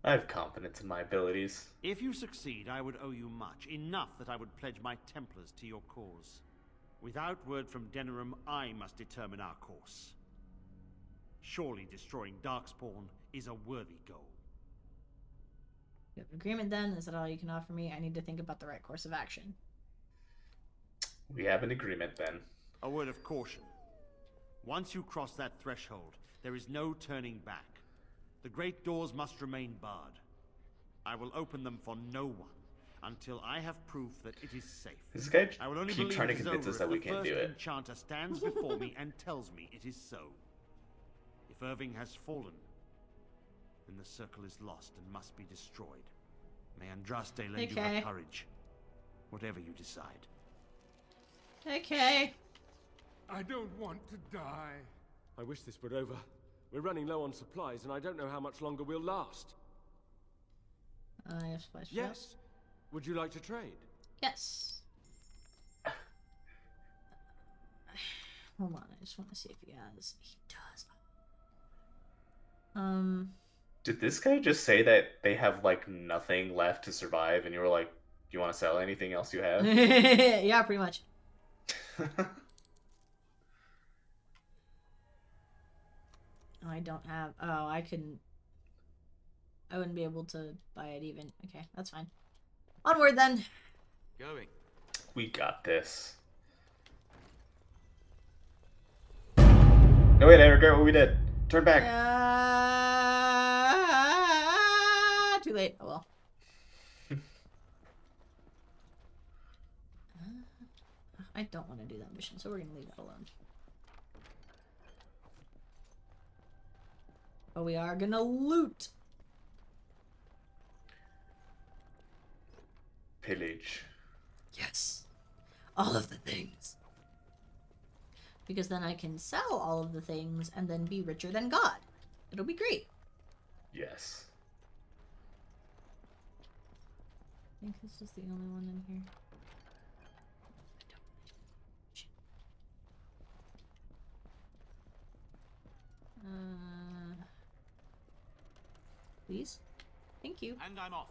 I have confidence in my abilities. If you succeed, I would owe you much, enough that I would pledge my Templars to your cause. Without word from Denerim, I must determine our course. Surely destroying Darkspawn is a worthy goal. You have an agreement then? Is that all you can offer me? I need to think about the right course of action. We have an agreement then. A word of caution. Once you cross that threshold, there is no turning back. The great doors must remain barred. I will open them for no one until I have proof that it is safe. This guy I will only keep believe trying to it is convince us over that we if the can't do first it. enchanter stands before me and tells me it is so. If Irving has fallen, then the circle is lost and must be destroyed. May Andraste lend you her courage, whatever you decide. Okay. I don't want to die. I wish this were over. We're running low on supplies, and I don't know how much longer we'll last. I have supplies for Yes. Would you like to trade? Yes. Hold on, I just want to see if he has. He does. Did this guy just say that they have like nothing left to survive, and you were like, "Do you want to sell anything else you have?" Yeah, pretty much. Oh, I don't have. Oh, I couldn't. I wouldn't be able to buy it even. Okay, that's fine. Onward then. Going. We got this. No, wait, I regret what we did. Turn back. Too late. Oh well. I don't want to do that mission, so we're gonna leave that alone. But we are gonna loot. Pillage. Yes. All of the things. Because then I can sell all of the things and then be richer than God. It'll be great. Yes. I think this is the only one in here. Please? Thank you. And I'm off.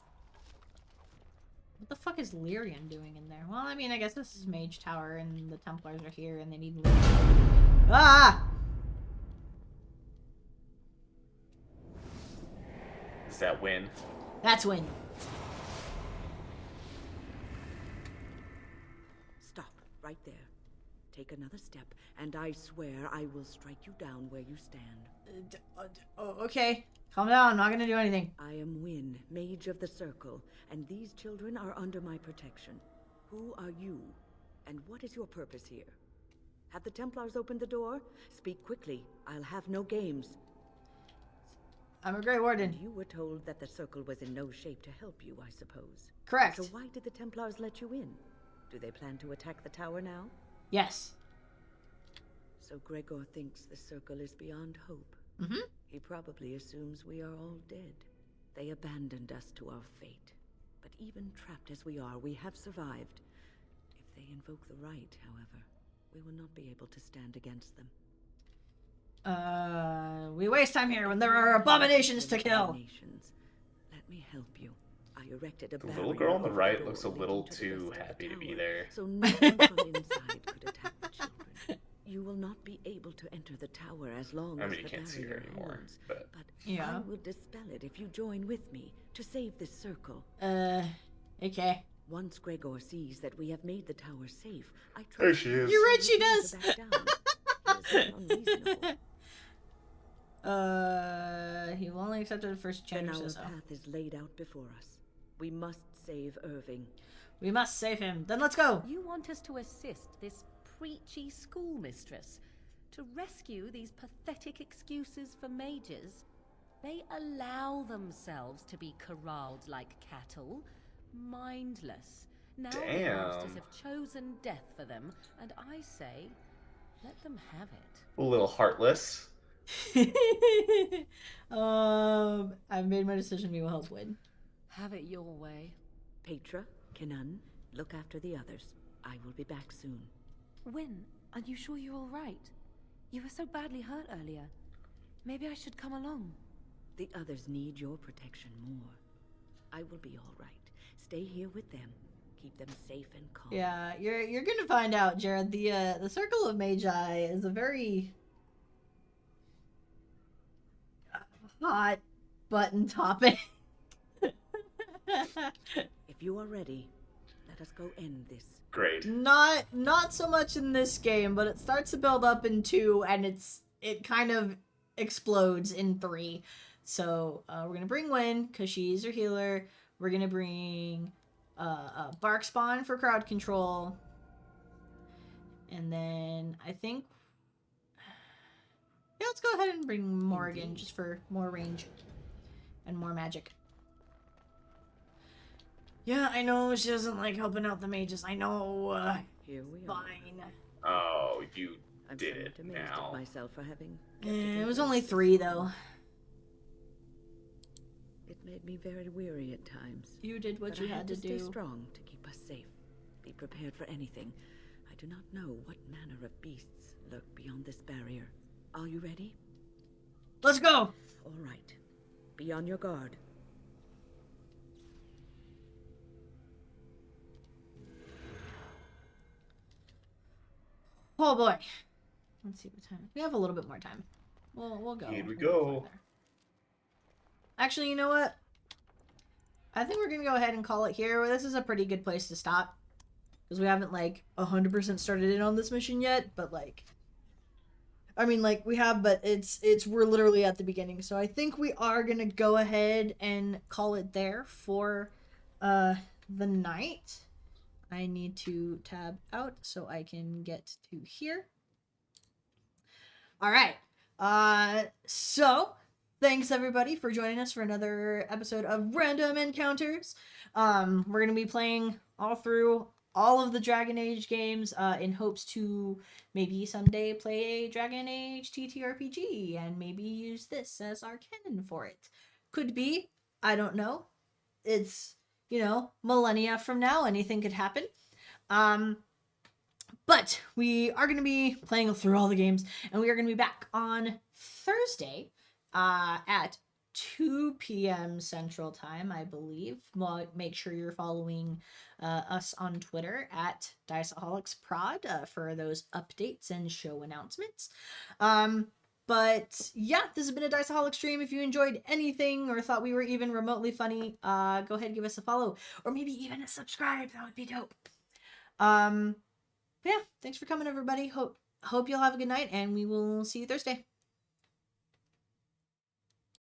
What the fuck is Lyrian doing in there? Well, I mean, I guess this is Mage Tower and the Templars are here and they need Lyrian. Ah! Is that win? That's win. Stop. Right there. Take another step, and I swear I will strike you down where you stand. Okay. Calm down. I'm not gonna do anything. I am Wynne, Mage of the Circle, and these children are under my protection. Who are you, and what is your purpose here? Have the Templars opened the door? Speak quickly. I'll have no games. I'm a Grey Warden. And you were told that the Circle was in no shape to help you, I suppose. Correct. So why did the Templars let you in? Do they plan to attack the tower now? Yes. So Gregor thinks the Circle is beyond hope. Mm-hmm. He probably assumes we are all dead. They abandoned us to our fate. But even trapped as we are, we have survived. If they invoke the right, however, we will not be able to stand against them. We waste time here when there are abominations to kill. Let me help you. I erected a The little girl on the right looks a little too happy to be there. So no one from inside could attack the children. You will not be able to enter the tower as long as you the can't see her barrier anymore, holds. but I will dispel it if you join with me to save this circle. Okay. Once Gregor sees that we have made the tower safe, I trust there she is. You're right, she does. He will only accept the first Then chance. our path is laid out before us. We must save Irving. We must save him. Then let's go. You want us to assist this preachy schoolmistress to rescue these pathetic excuses for mages? They allow themselves to be corralled like cattle, mindless. Now the masters have chosen death for them, and I say, let them have it. A little heartless. I've made my decision. We will help Win. Have it your way. Petra, Kenan, look after the others. I will be back soon. Wynne, are you sure you're all right? You were so badly hurt earlier. Maybe I should come along. The others need your protection more. I will be all right. Stay here with them. Keep them safe and calm. Yeah, you're gonna find out, Jared. The Circle of Magi is a very hot button topic. If you are ready, let us go end this. Great. Not so much in this game, but it starts to build up in 2, and it kind of explodes in 3. So we're gonna bring Wynne because she's your healer. We're gonna bring Bark Spawn for crowd control, and then I think let's go ahead and bring Morgan just for more range and more magic. Yeah, I know she doesn't like helping out the mages. I know. Here we fine. Oh, you I'm did it now. Myself for having It was only 3 though. It made me very weary at times. You did what you had to stay do. Strong to keep us safe. Be prepared for anything. I do not know what manner of beasts lurk beyond this barrier. Are you ready? Let's go. All right. Be on your guard. Oh boy. Let's see what time. We have a little bit more time. We'll go. Here we go. Actually, you know what? I think we're gonna go ahead and call it here. This is a pretty good place to stop. Because we haven't, like, 100% started in on this mission yet, but, like... I mean, like, we have, but we're literally at the beginning. So I think we are gonna go ahead and call it there for, the night. I need to tab out so I can get to here. Alright. So... Thanks everybody for joining us for another episode of Random Encounters. We're going to be playing all through all of the Dragon Age games in hopes to maybe someday play a Dragon Age TTRPG and maybe use this as our canon for it. Could be. I don't know. It's, millennia from now. Anything could happen. But we are going to be playing through all the games and we are going to be back on Thursday. At 2 p.m. Central Time, I believe. Well, make sure you're following us on Twitter at DiceaholicsProd for those updates and show announcements. But yeah, this has been a Diceaholic stream. If you enjoyed anything or thought we were even remotely funny, go ahead and give us a follow or maybe even a subscribe. That would be dope. But yeah, thanks for coming, everybody. Hope you'll have a good night, and we will see you Thursday.